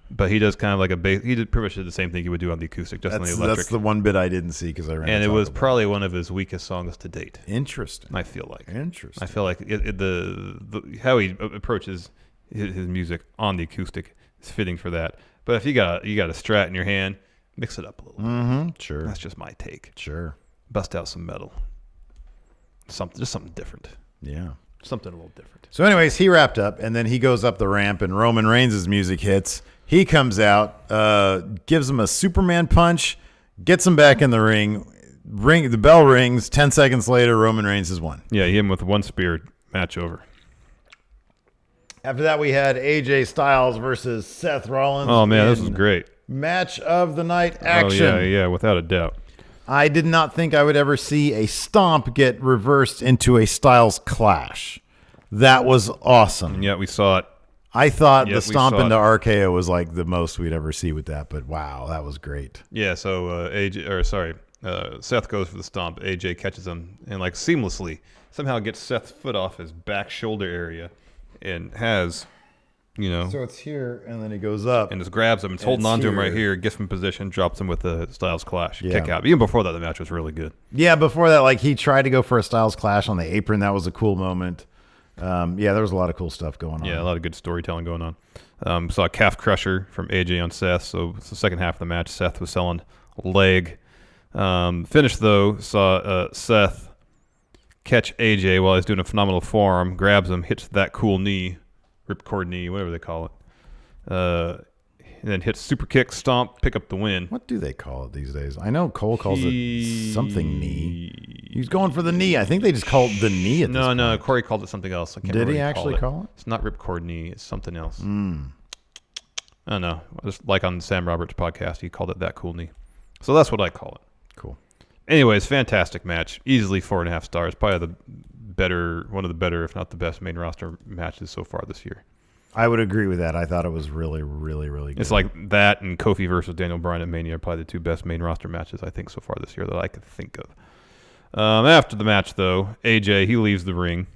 but he does kind of like a bass. He pretty much did the same thing he would do on the acoustic, just on the electric. That's the one bit I didn't see because I ran. And it was probably one of his weakest songs to date. Interesting. I feel like. Interesting. I feel like the how he approaches his music on the acoustic is fitting for that. But if you got a Strat in your hand, mix it up a little bit. Sure. That's just my take. Sure. Bust out some metal. Just something different. Yeah. Something a little different. So anyways, he wrapped up, and then he goes up the ramp, and Roman Reigns' music hits. He comes out, gives him a Superman punch, gets him back in the ring. The bell rings. 10 seconds later, Roman Reigns has won. Yeah, he hit him with one spear, match over. After that, we had AJ Styles versus Seth Rollins. Oh, man, this was great. Match of the night action. Oh, yeah, without a doubt. I did not think I would ever see a stomp get reversed into a Styles clash. That was awesome. And yet we saw it. I thought the stomp into RKO was the most we'd ever see with that, but wow, that was great. Yeah, so Seth goes for the stomp. AJ catches him and seamlessly somehow gets Seth's foot off his back shoulder area and has You know, So it's here, and then he goes up. and just grabs him. It's And holding it's on to him right here. here, gets him in position, drops him with the Styles Clash Yeah. kick out. Even before that, the match was really good. Yeah, before that, like he tried to go for a Styles Clash on the apron. That was a cool moment. Yeah, there was a lot of cool stuff going on. Yeah, a lot of good storytelling going on. Saw a calf crusher from AJ on Seth. So it's the second half of the match. Seth was selling a leg. Finished though, saw Seth catch AJ while he's doing a phenomenal forearm, grabs him, hits that cool knee, ripcord knee, whatever they call it. And then hits super kick, stomp, pick up the win. What do they call it these days? I know Cole calls it something knee. He's going for the knee. I think they just call it the knee at this point. No, Corey called it something else. I can't Did remember he what actually call it? It's not ripcord knee. It's something else. I don't know. Just like on Sam Roberts' podcast, he called it that cool knee. So that's what I call it. Cool. Anyways, fantastic match. Easily 4.5 stars. Probably one of the better, if not the best, main roster matches so far this year. I would agree with that. I thought it was really, really, really good. It's like that and Kofi versus Daniel Bryan at Mania are probably the two best main roster matches I think so far this year that I could think of. After the match, though, AJ, he leaves the ring,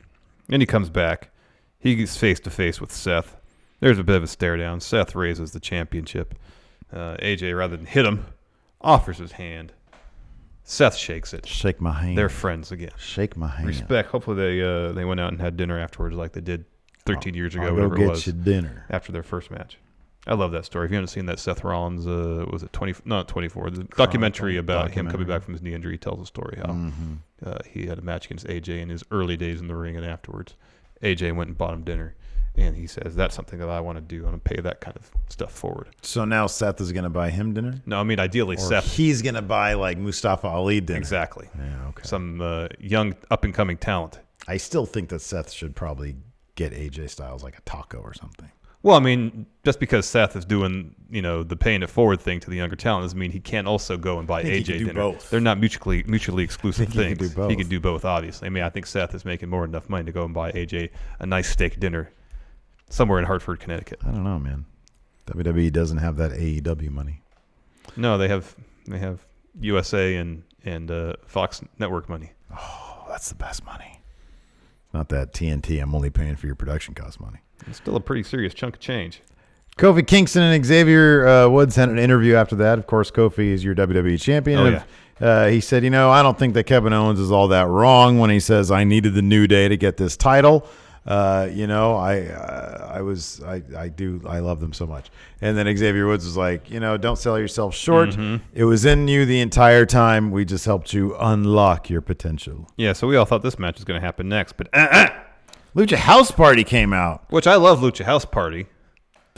and he comes back. He gets face-to-face with Seth. There's a bit of a stare down. Seth raises the championship. AJ, rather than hit him, offers his hand. Seth shakes it. Shake my hand. They're friends again. Shake my hand. Respect. Hopefully they went out and had dinner afterwards like they did 13 years ago, I'll whatever go it get was, you dinner. after their first match. I love that story. If you haven't seen that Seth Rollins, was it 24, the documentary about him coming back from his knee injury, tells the story how he had a match against AJ in his early days in the ring, and afterwards AJ went and bought him dinner. And he says, that's something that I want to do. I'm going to pay that kind of stuff forward. So now Seth is going to buy him dinner? No, I mean, ideally, Or Seth. he's going to buy like Mustafa Ali dinner. Exactly. Yeah, okay. Some young, up-and-coming talent. I still think that Seth should probably get AJ Styles like a taco or something. Well, I mean, just because Seth is doing, the paying it forward thing to the younger talent doesn't mean he can't also go and buy think he AJ can do dinner. both. They're not mutually exclusive I think he things. can do both. He can do both, obviously. I mean, I think Seth is making more than enough money to go and buy AJ a nice steak dinner somewhere in Hartford, Connecticut. I don't know, man. WWE doesn't have that AEW money. No, they have USA and Fox Network money. Oh, that's the best money. Not that TNT. I'm only paying for your production cost money. It's still a pretty serious chunk of change. Kofi Kingston and Xavier Woods had an interview after that. Of course, Kofi is your WWE champion. Oh, yeah. He said, I don't think that Kevin Owens is all that wrong when he says I needed the New Day to get this title. I love them so much. And then Xavier Woods was like, don't sell yourself short. It was in you the entire time. We just helped you unlock your potential. Yeah, so we all thought this match was going to happen next, but Lucha House Party came out. which I love Lucha House Party,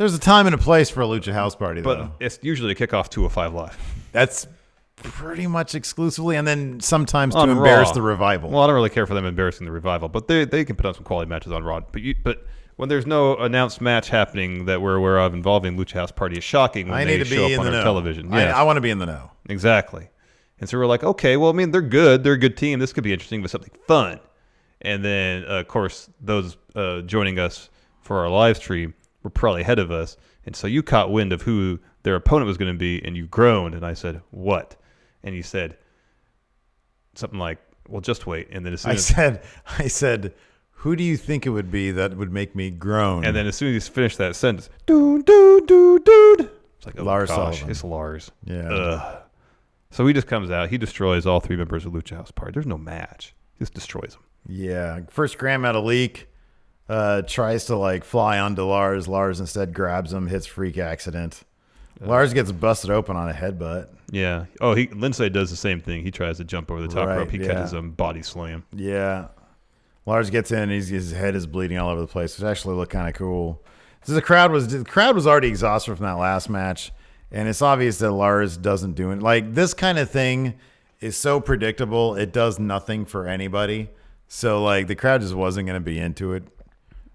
There's a time and a place for a Lucha House Party, but though. it's usually a kickoff 205 Live. That's pretty much exclusively, and then sometimes On to embarrass Raw. the Revival. Well, I don't really care for them embarrassing the Revival, but they can put on some quality matches on Raw. But when there's no announced match happening that we're aware of involving Lucha House Party, it's shocking when I they need to show be up in on the our know. television. I want to be in the know. Exactly. And so we're like, okay, well, I mean, they're good. They're a good team. This could be interesting, but something fun. And then, of course, those joining us for our live stream were probably ahead of us. And so you caught wind of who their opponent was going to be, and you groaned. And I said, what? And you said something like, well, just wait. And then as soon as I said, who do you think it would be that would make me groan? And then as soon as you finish that sentence, dude, it's like, oh, Lars gosh, Sullivan. it's Lars. Yeah. Ugh. So he just comes out. He destroys all three members of Lucha House Party. There's no match. He just destroys them. Yeah. First Graham out a leak. Tries to fly onto Lars. Lars instead grabs him, hits freak accident. Lars gets busted open on a headbutt. Yeah. Oh, Lindsay does the same thing. He tries to jump over the top Right, rope. He yeah. catches him, body slam. Yeah. Lars gets in. His head is bleeding all over the place, which actually looked kind of cool. So the crowd was already exhausted from that last match, and it's obvious that Lars doesn't do it. This kind of thing is so predictable. It does nothing for anybody. So the crowd just wasn't going to be into it.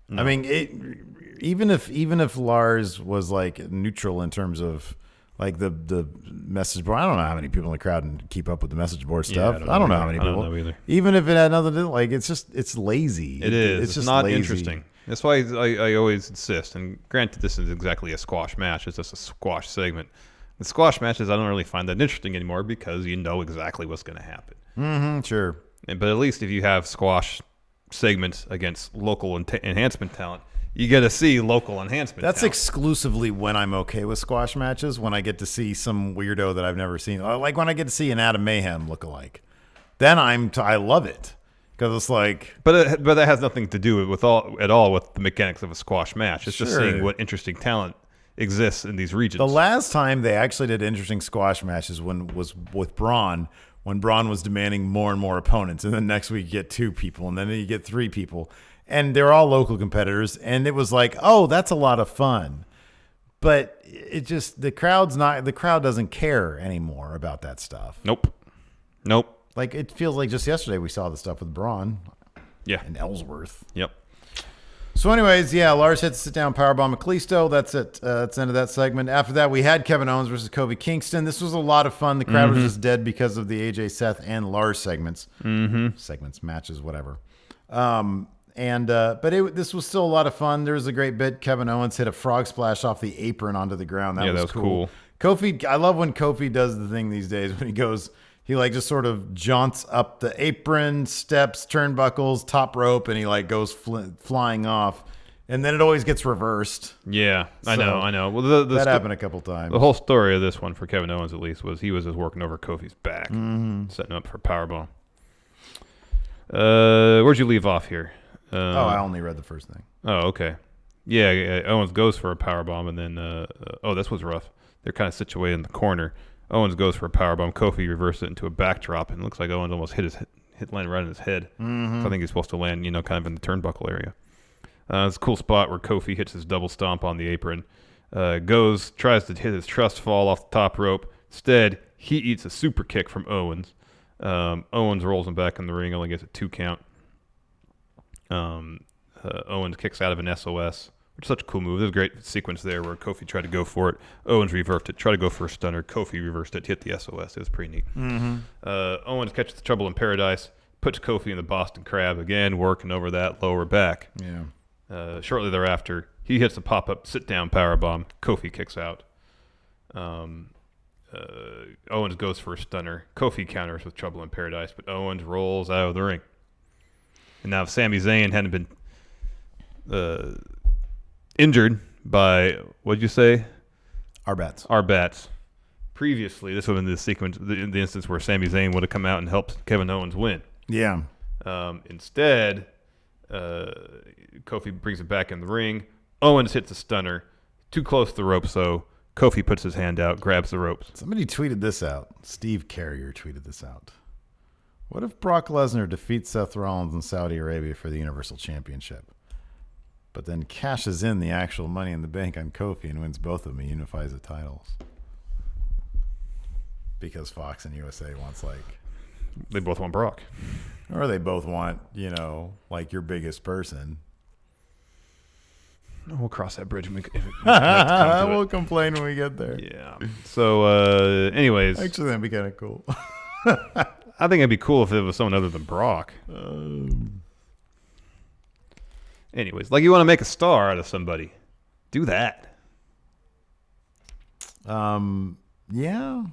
No. I mean, even if Lars was neutral in terms of the message board. I don't know how many people in the crowd can keep up with the message board stuff. Yeah, I don't know how many people. I don't know either. Even if it had nothing to do, it's lazy. It is. It's just not lazy. interesting. That's why I always insist. And granted, this is exactly a squash match. It's just a squash segment. The squash matches, I don't really find that interesting anymore because you know exactly what's going to happen. Mm-hmm, sure. But at least if you have squash segments against local enhancement talent, you get to see local enhancement. That's talent. exclusively when I'm okay with squash matches, when I get to see some weirdo that I've never seen. Like when I get to see an Adam Mayhem lookalike. Then I love it. Because it's like... But that has nothing to do at all with the mechanics of a squash match. It's just Sure. seeing what interesting talent exists in these regions. The last time they actually did interesting squash matches was with Braun, when Braun was demanding more and more opponents. And then next week you get 2 people, and then you get 3 people. And they're all local competitors. And it was like, oh, that's a lot of fun. But it just, the crowd doesn't care anymore about that stuff. Nope. Like, it feels like just yesterday we saw the stuff with Braun. Yeah. And Ellsworth. Yep. So anyways, yeah, Lars hits a sit-down powerbomb at Kalisto. That's it. That's the end of that segment. After that, we had Kevin Owens versus Kofi Kingston. This was a lot of fun. The crowd was just dead because of the AJ, Seth, and Lars segments. Segments, matches, whatever. This was still a lot of fun. There was a great bit. Kevin Owens hit a frog splash off the apron onto the ground. That was cool. Kofi, I love when Kofi does the thing these days when he like just sort of jaunts up the apron, steps, turnbuckles, top rope, and he like goes flying off. And then it always gets reversed. Yeah, I know. Well, that happened a couple times. The whole story of this one for Kevin Owens, at least, was he was just working over Kofi's back, setting up for a powerbomb. Where'd you leave off here? I only read the first thing. Oh, okay. Yeah, Owens goes for a powerbomb, and then this was rough. They're kind of situated in the corner. Owens goes for a powerbomb. Kofi reverses it into a backdrop, and it looks like Owens almost landed right in his head. So I think he's supposed to land, kind of in the turnbuckle area. It's a cool spot where Kofi hits his double stomp on the apron. Tries to hit his trust fall off the top rope. Instead, he eats a super kick from Owens. Owens rolls him back in the ring, only gets a 2 count. Owens kicks out of an SOS, which is such a cool move. There's a great sequence there where Kofi tried to go for it. Owens reversed it, tried to go for a stunner. Kofi reversed it, hit the SOS. It was pretty neat. Owens catches the Trouble in Paradise, puts Kofi in the Boston Crab again, working over that lower back. Yeah. Shortly thereafter, he hits a pop-up sit-down powerbomb. Kofi kicks out. Owens goes for a stunner. Kofi counters with Trouble in Paradise, but Owens rolls out of the ring. And now if Sami Zayn hadn't been injured by, what'd you say? Our bats. Previously, this would have been the sequence, the instance where Sami Zayn would have come out and helped Kevin Owens win. Yeah. Instead, Kofi brings it back in the ring. Owens hits a stunner. Too close to the rope, so Kofi puts his hand out, grabs the ropes. Somebody tweeted this out. Steve Carrier tweeted this out. What if Brock Lesnar defeats Seth Rollins in Saudi Arabia for the Universal Championship, but then cashes in the actual Money in the Bank on Kofi and wins both of them and unifies the titles? Because Fox and USA wants they both want Brock. Or they both want, like your biggest person. We'll cross that bridge when we'll complain when we get there. Yeah. So, anyways. Actually, that'd be kind of cool. I think it'd be cool if it was someone other than Brock. Anyways, like you want to make a star out of somebody. Do that. Yeah.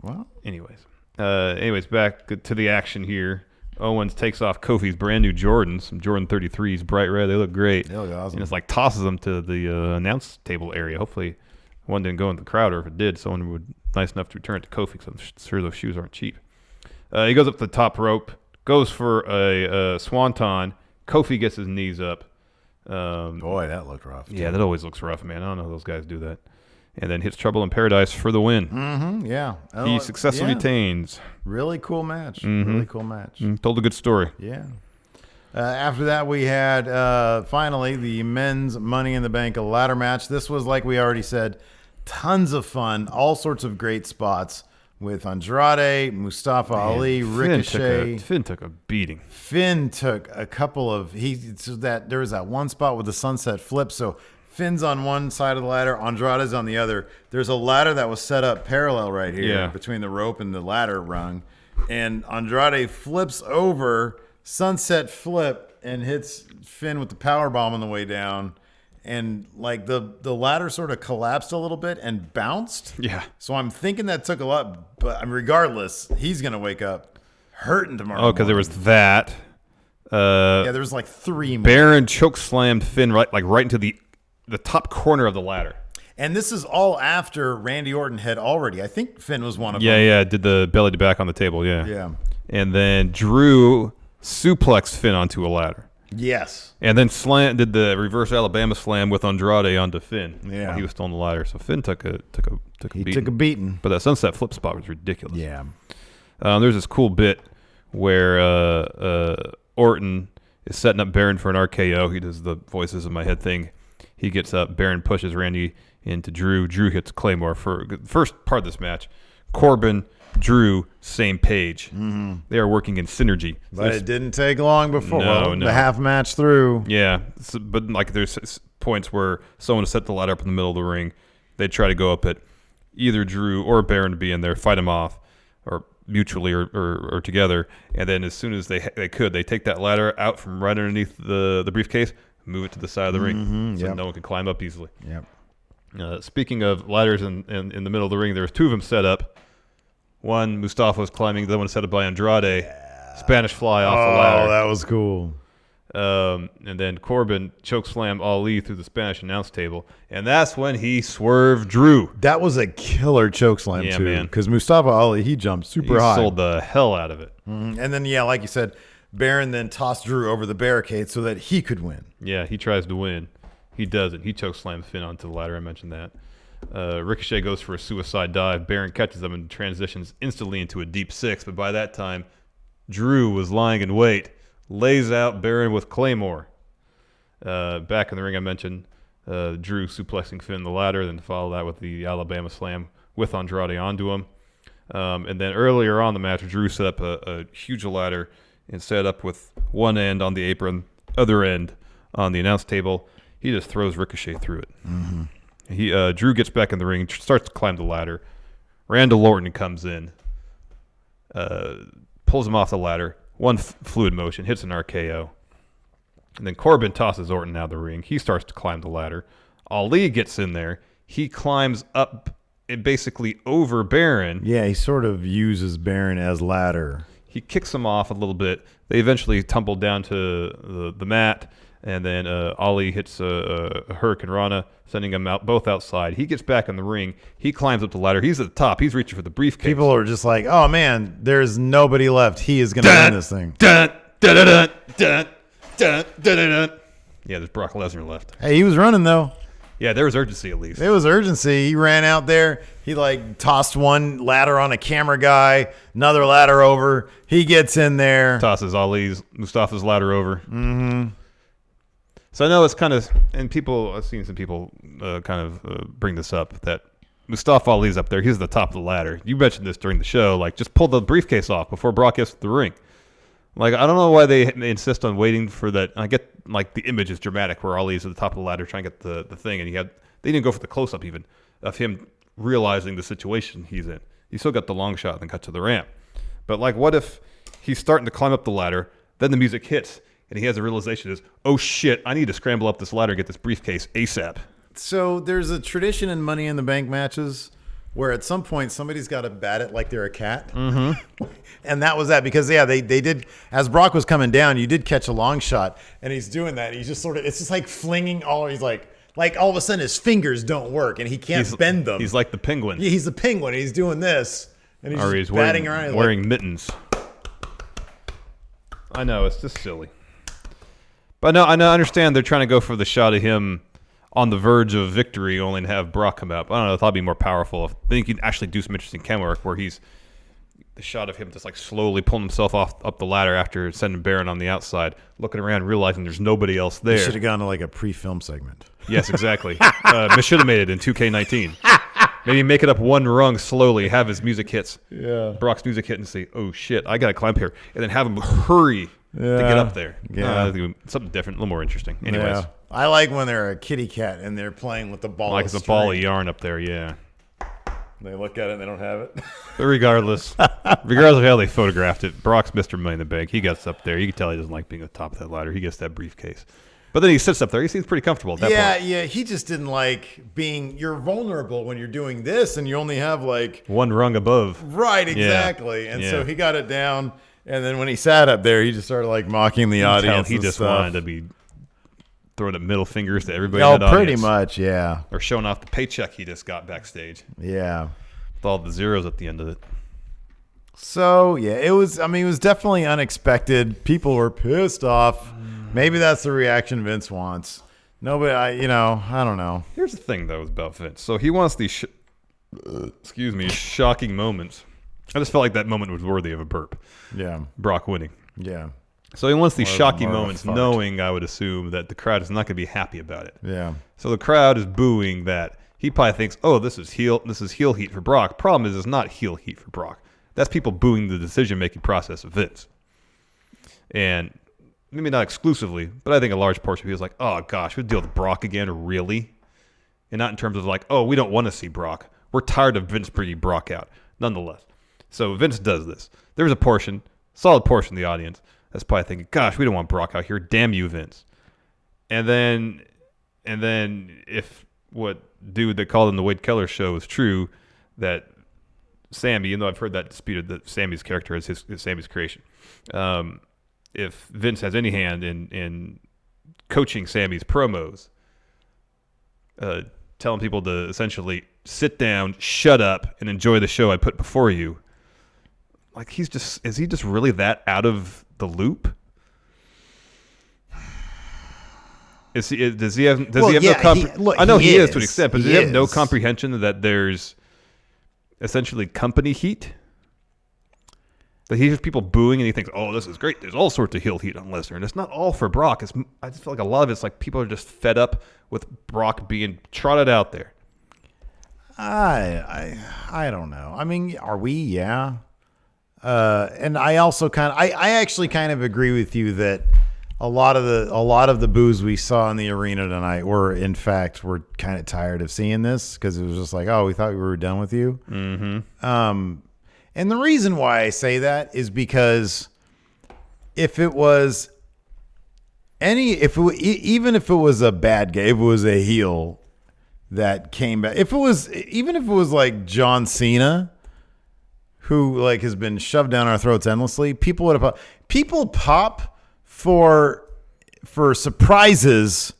Well. Anyways, back to the action here. Owens takes off Kofi's brand new Jordans, some Jordan 33s, bright red. They look great. They look awesome. And it's like tosses them to the announce table area. Hopefully one didn't go into the crowd, or if it did, someone would nice enough to return it to Kofi, because I'm sure those shoes aren't cheap. He goes up the top rope, goes for a swanton. Kofi gets his knees up. Boy, that looked rough. Yeah, that always looks rough, man. I don't know how those guys do that. And then hits Trouble in Paradise for the win. Yeah. He successfully retains. Really cool match. Really cool match. Told a good story. Yeah. After that, we had finally the men's Money in the Bank ladder match. This was, like we already said, tons of fun. All sorts of great spots with Andrade, Mustafa Ali, Ricochet. Finn took a beating. Finn took a couple of there was that one spot with the sunset flip. So Finn's on one side of the ladder, Andrade's on the other. There's a ladder that was set up parallel right here between the rope and the ladder rung. And Andrade flips over, sunset flip, and hits Finn with the power bomb on the way down. And like the ladder sort of collapsed a little bit and bounced. Yeah. So I'm thinking that took a lot, but regardless, he's going to wake up hurting tomorrow. Oh, because there was that. Yeah, there was like 3 more. Baron choke slammed Finn right into the top corner of the ladder. And this is all after Randy Orton had already. I think Finn was one of them. Yeah, did the belly to back on the table. Yeah. Yeah. And then Drew suplexed Finn onto a ladder. Yes. And then did the reverse Alabama slam with Andrade onto Finn. Yeah. While he was still on the ladder. So Finn took a beating. He took a beating. But that sunset flip spot was ridiculous. Yeah. There's this cool bit where Orton is setting up Baron for an RKO. He does the voices in my head thing. He gets up. Baron pushes Randy into Drew. Drew hits Claymore for the first part of this match. Corbin, Drew, same page. Mm-hmm. They are working in synergy. But it didn't take long before No. the half match through. Yeah, but like there's points where someone set the ladder up in the middle of the ring. They try to go up it. Either Drew or Baron to be in there, fight him off, or mutually or together. And then as soon as they could, they take that ladder out from right underneath the briefcase, move it to the side of the ring so no one can climb up easily. Yep. Speaking of ladders in the middle of the ring, there was 2 of them set up. One, Mustafa was climbing. The other one set up by Andrade. Yeah. Spanish fly off the ladder. Oh, that was cool. And then Corbin chokeslammed Ali through the Spanish announce table. And that's when he swerved Drew. That was a killer chokeslam, too. Man. Because Mustafa Ali, he jumped super high. He sold the hell out of it. And then, like you said, Baron then tossed Drew over the barricade so that he could win. Yeah, he tries to win. He doesn't. He chokeslams Finn onto the ladder. I mentioned that. Ricochet goes for a suicide dive. Baron catches him and transitions instantly into a deep 6. But by that time, Drew was lying in wait. Lays out Baron with Claymore. Back in the ring, I mentioned Drew suplexing Finn the ladder, then follow that with the Alabama slam with Andrade onto him. And then earlier on the match, Drew set up a huge ladder and set up with one end on the apron, other end on the announce table. He just throws Ricochet through it. Mm-hmm. Drew gets back in the ring, starts to climb the ladder. Randall Orton comes in, pulls him off the ladder. One fluid motion, hits an RKO. And then Corbin tosses Orton out of the ring. He starts to climb the ladder. Ali gets in there. He climbs up and basically over Baron. Yeah, he sort of uses Baron as ladder. He kicks him off a little bit. They eventually tumble down to the mat. And then Ali hits a Hurricane Rana, sending them both outside. He gets back in the ring. He climbs up the ladder. He's at the top. He's reaching for the briefcase. People are just like, oh, man, there's nobody left. He is going to win this thing. Yeah, there's Brock Lesnar left. Hey, he was running, though. Yeah, there was urgency at least. There was urgency. He ran out there. He, tossed one ladder on a camera guy, another ladder over. He gets in there. Tosses Mustafa's ladder over. Mm-hmm. So I know it's kind of, and I've seen some people bring this up, that Mustafa Ali's up there. He's at the top of the ladder. You mentioned this during the show, just pull the briefcase off before Brock gets to the ring. I don't know why they insist on waiting for that. I get, the image is dramatic where Ali's at the top of the ladder trying to get the thing, and they didn't go for the close-up even of him realizing the situation he's in. He still got the long shot and then cut to the ramp. But, what if he's starting to climb up the ladder, then the music hits, and he has a realization is, oh shit, I need to scramble up this ladder and get this briefcase ASAP. So there's a tradition in Money in the Bank matches where at some point somebody's got to bat it like they're a cat. Mm-hmm. And that was that because, they did, as Brock was coming down, you did catch a long shot, and he's doing that. He's just it's just flinging he's like all of a sudden his fingers don't work and he can't bend them. He's like the penguin. Yeah, he's the penguin. He's doing this. And he's batting around. Wearing mittens. I know, it's just silly. But no, I understand they're trying to go for the shot of him on the verge of victory, only to have Brock come up. I don't know. I thought it'd be more powerful. Then you can actually do some interesting camera work where he's the shot of him just slowly pulling himself up the ladder after sending Baron on the outside, looking around, realizing there's nobody else there. You should have gone to a pre-film segment. Yes, exactly. Should have made it in 2K19. Maybe make it up one rung slowly, have his music hits. Yeah. Brock's music hit and say, oh shit, I got to climb here. And then have him hurry to get up there. Yeah. Something different, a little more interesting. Anyways. Yeah. I like when they're a kitty cat and they're playing with the ball of it's string. a ball of yarn up there, yeah. They look at it and they don't have it. But regardless of how they photographed it, Brock's Mr. Money in the Bank. He gets up there. You can tell he doesn't like being at the top of that ladder. He gets that briefcase. But then he sits up there. He seems pretty comfortable at that point. Yeah. He just didn't like you're vulnerable when you're doing this and you only have one rung above. Right, exactly. Yeah. And so he got it down And then when he sat up there, he just started like mocking the audience. He and just stuff. wanted to be throwing up middle fingers to everybody. Oh, in that pretty audience. much, yeah. Or showing off the paycheck he just got backstage Yeah. with all the zeros at the end of it. So, yeah, it was definitely unexpected. People were pissed off. Maybe that's the reaction Vince wants. Nobody, I don't know. Here's the thing, though, about Vince. So he wants these, shocking moments. I just felt like that moment was worthy of a burp. Yeah. Brock winning. Yeah. So he wants these shocking more of a moments, fart. knowing, I would assume, that the crowd is not going to be happy about it. Yeah. So the crowd is booing that. He probably thinks, oh, this is heel heat for Brock. Problem is, it's not heel heat for Brock. That's people booing the decision-making process of Vince. And maybe not exclusively, but I think a large portion of people is like, oh, gosh, we deal with Brock again, really? And not in terms of like, oh, we don't want to see Brock. We're tired of Vince bringing Brock out, nonetheless. So Vince does this. There's a solid portion of the audience that's probably thinking, gosh, we don't want Brock out here. Damn you, Vince. And then if what dude that called him the Wade Keller show is true, that Sammy, even though I've heard that disputed, that Sammy's character is Sammy's creation. If Vince has any hand in coaching Sammy's promos, telling people to essentially sit down, shut up, and enjoy the show I put before you, like is he just really that out of the loop? Does he have no I know he is to an extent, but does he have no comprehension that there's essentially company heat? That he hears people booing and he thinks, oh, this is great. There's all sorts of heel heat on Lesnar. And it's not all for Brock. I just feel like a lot of it's like people are just fed up with Brock being trotted out there. I don't know. I mean, are we? Yeah. And I also I actually kind of agree with you that a lot of the boos we saw in the arena tonight were kind of tired of seeing this, because it was just like, oh, we thought we were done with you. Mm-hmm. And the reason why I say that is because even if it was a bad guy, if it was a heel that came back, even if it was like John Cena, who like has been shoved down our throats endlessly, people pop for surprises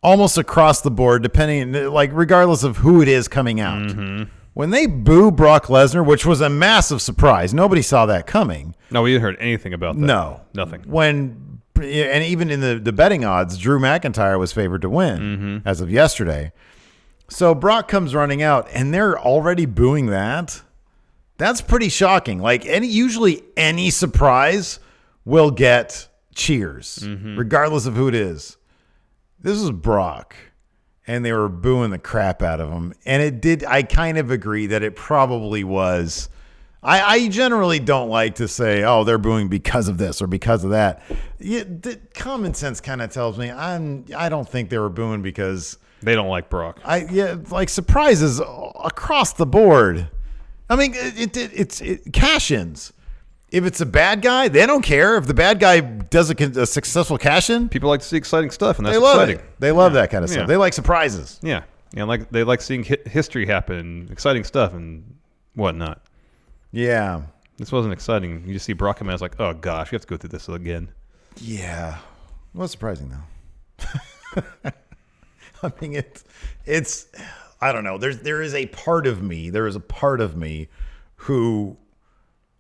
almost across the board, regardless of who it is coming out. Mm-hmm. When they boo Brock Lesnar, which was a massive surprise, nobody saw that coming. No, we didn't heard anything about that. No, nothing. And even in the betting odds, Drew McIntyre was favored to win as of yesterday. So Brock comes running out, and they're already booing that. That's pretty shocking. Usually any surprise will get cheers, regardless of who it is. This is Brock, and they were booing the crap out of him. And I kind of agree that it probably was. I generally don't like to say, oh, they're booing because of this or because of that. The common sense kind of tells me I don't think they were booing because they don't like Brock. Surprises across the board. I mean, it's cash-ins. If it's a bad guy, they don't care. If the bad guy does a successful cash-in, people like to see exciting stuff, and that's they love exciting. It. They love that kind of stuff. They like surprises. Yeah, and they like seeing history happen, exciting stuff, and whatnot. Yeah, this wasn't exciting. You just see Brock come out, it's like, oh gosh, we have to go through this again. Yeah, it was surprising though. I mean, it's I don't know. There is a part of me. There is a part of me who.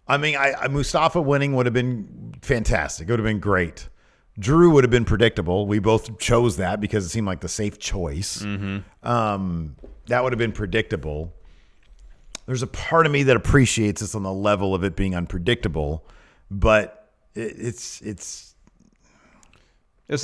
I mean, Mustafa winning would have been fantastic. It would have been great. Drew would have been predictable. We both chose that because it seemed like the safe choice. Mm-hmm. That would have been predictable. There's a part of me that appreciates this on the level of it being unpredictable, but it's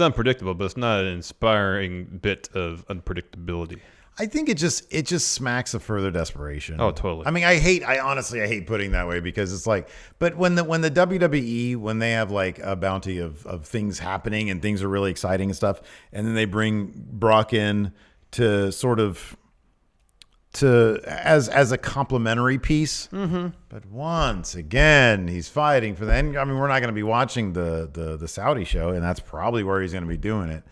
unpredictable, but it's not an inspiring bit of unpredictability. I think it just smacks of further desperation. Oh, totally. I mean, I honestly hate putting it that way because it's like, but when the WWE, when they have like a bounty of things happening and things are really exciting and stuff, and then they bring Brock in to sort of as a complimentary piece. Mm-hmm. But once again, he's fighting for the end. I mean, we're not going to be watching the Saudi show, and that's probably where he's going to be doing it.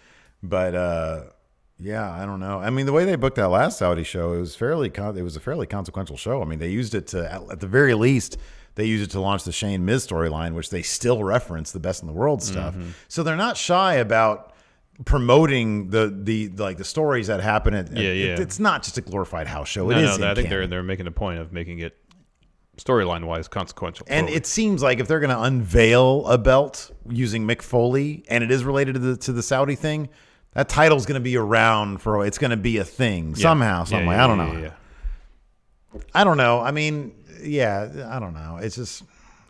But yeah, I don't know. I mean, the way they booked that last Saudi show, it was a fairly consequential show. I mean, they used it to, at the very least, They use it to launch the Shane Miz storyline, which they still reference the Best in the World stuff. So they're not shy about promoting the stories that happen. It's not just a glorified house show. I think they're making a point of making it storyline wise consequential. And it seems like if they're going to unveil a belt using Mick Foley, and it is related to the Saudi thing, that title's going to be around it's going to be a thing somehow, some way. I don't know. I don't know. I mean, I don't know. It's just,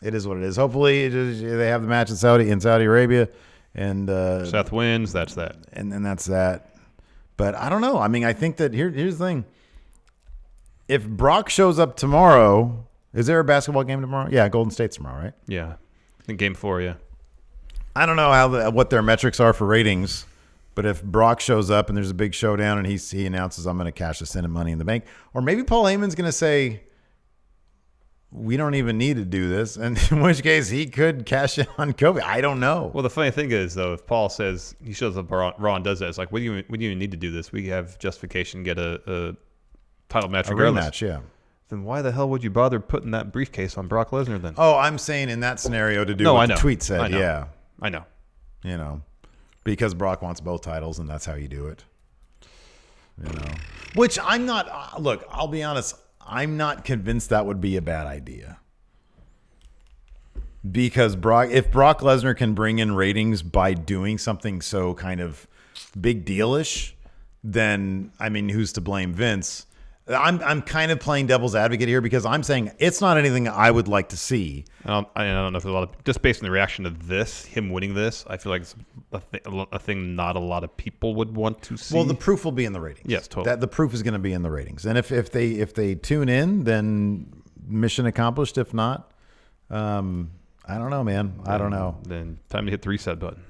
it is what it is. Hopefully they have the match in Saudi Arabia, and Seth wins. That's that. And then that's that. But I don't know. I mean, I think that here's the thing. If Brock shows up tomorrow, is there a basketball game tomorrow? Yeah, Golden State's tomorrow, right? Yeah, I think Game 4. Yeah. I don't know what their metrics are for ratings. But if Brock shows up and there's a big showdown and he announces, I'm going to cash this in at Money in the Bank, or maybe Paul Heyman's going to say, we don't even need to do this, and in which case he could cash in on Kobe. I don't know. Well, the funny thing is, though, if Paul says he shows up Raw and does that, it's like, we don't even need to do this. We have justification, get a title match regardless. Rematch, yeah. Then why the hell would you bother putting that briefcase on Brock Lesnar then? Oh, I'm saying in that scenario to do what the tweet said. I know. Yeah. I know. You know. Because Brock wants both titles, and that's how you do it. You know, which I'm not. Look, I'll be honest. I'm not convinced that would be a bad idea. Because if Brock Lesnar can bring in ratings by doing something so kind of big dealish, then I mean, who's to blame? Vince. I'm kind of playing devil's advocate here because I'm saying it's not anything I would like to see. I don't know if a lot of, just based on the reaction to this, him winning this, I feel like it's a thing not a lot of people would want to see. Well, the proof will be in the ratings. Yes, totally. The proof is going to be in the ratings, and if they tune in, then mission accomplished. If not, I don't know, man. I don't know. Then time to hit the reset button.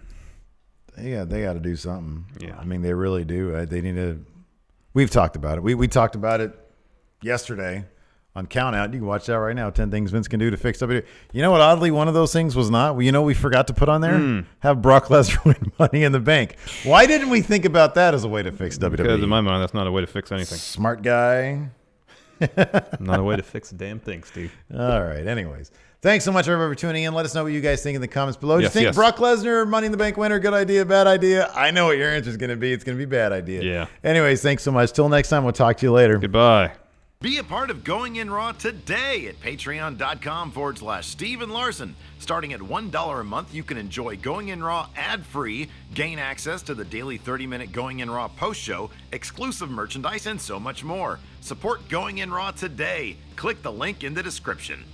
Yeah, they got to do something. Yeah, I mean, they really do. They need to. We've talked about it. We talked about it yesterday on Countout. You can watch that right now. 10 things Vince can do to fix WWE. You know what? Oddly, one of those things was not. You know, we forgot to put on there. Have Brock Lesnar win Money in the Bank. Why didn't we think about that as a way to fix WWE? Because in my mind, that's not a way to fix anything. Smart guy. Not a way to fix a damn thing, Steve. All right. Anyways, thanks so much everybody for tuning in. Let us know what you guys think in the comments below. Do you think Brock Lesnar, Money in the Bank winner, good idea, bad idea? I know what your answer is going to be. It's going to be bad idea. Yeah. Anyways, thanks so much. Till next time, we'll talk to you later. Goodbye. Be a part of Going In Raw today at patreon.com/Steven Larson. Starting at $1 a month, you can enjoy Going In Raw ad-free, gain access to the daily 30-minute Going In Raw post show, exclusive merchandise, and so much more. Support Going In Raw today. Click the link in the description.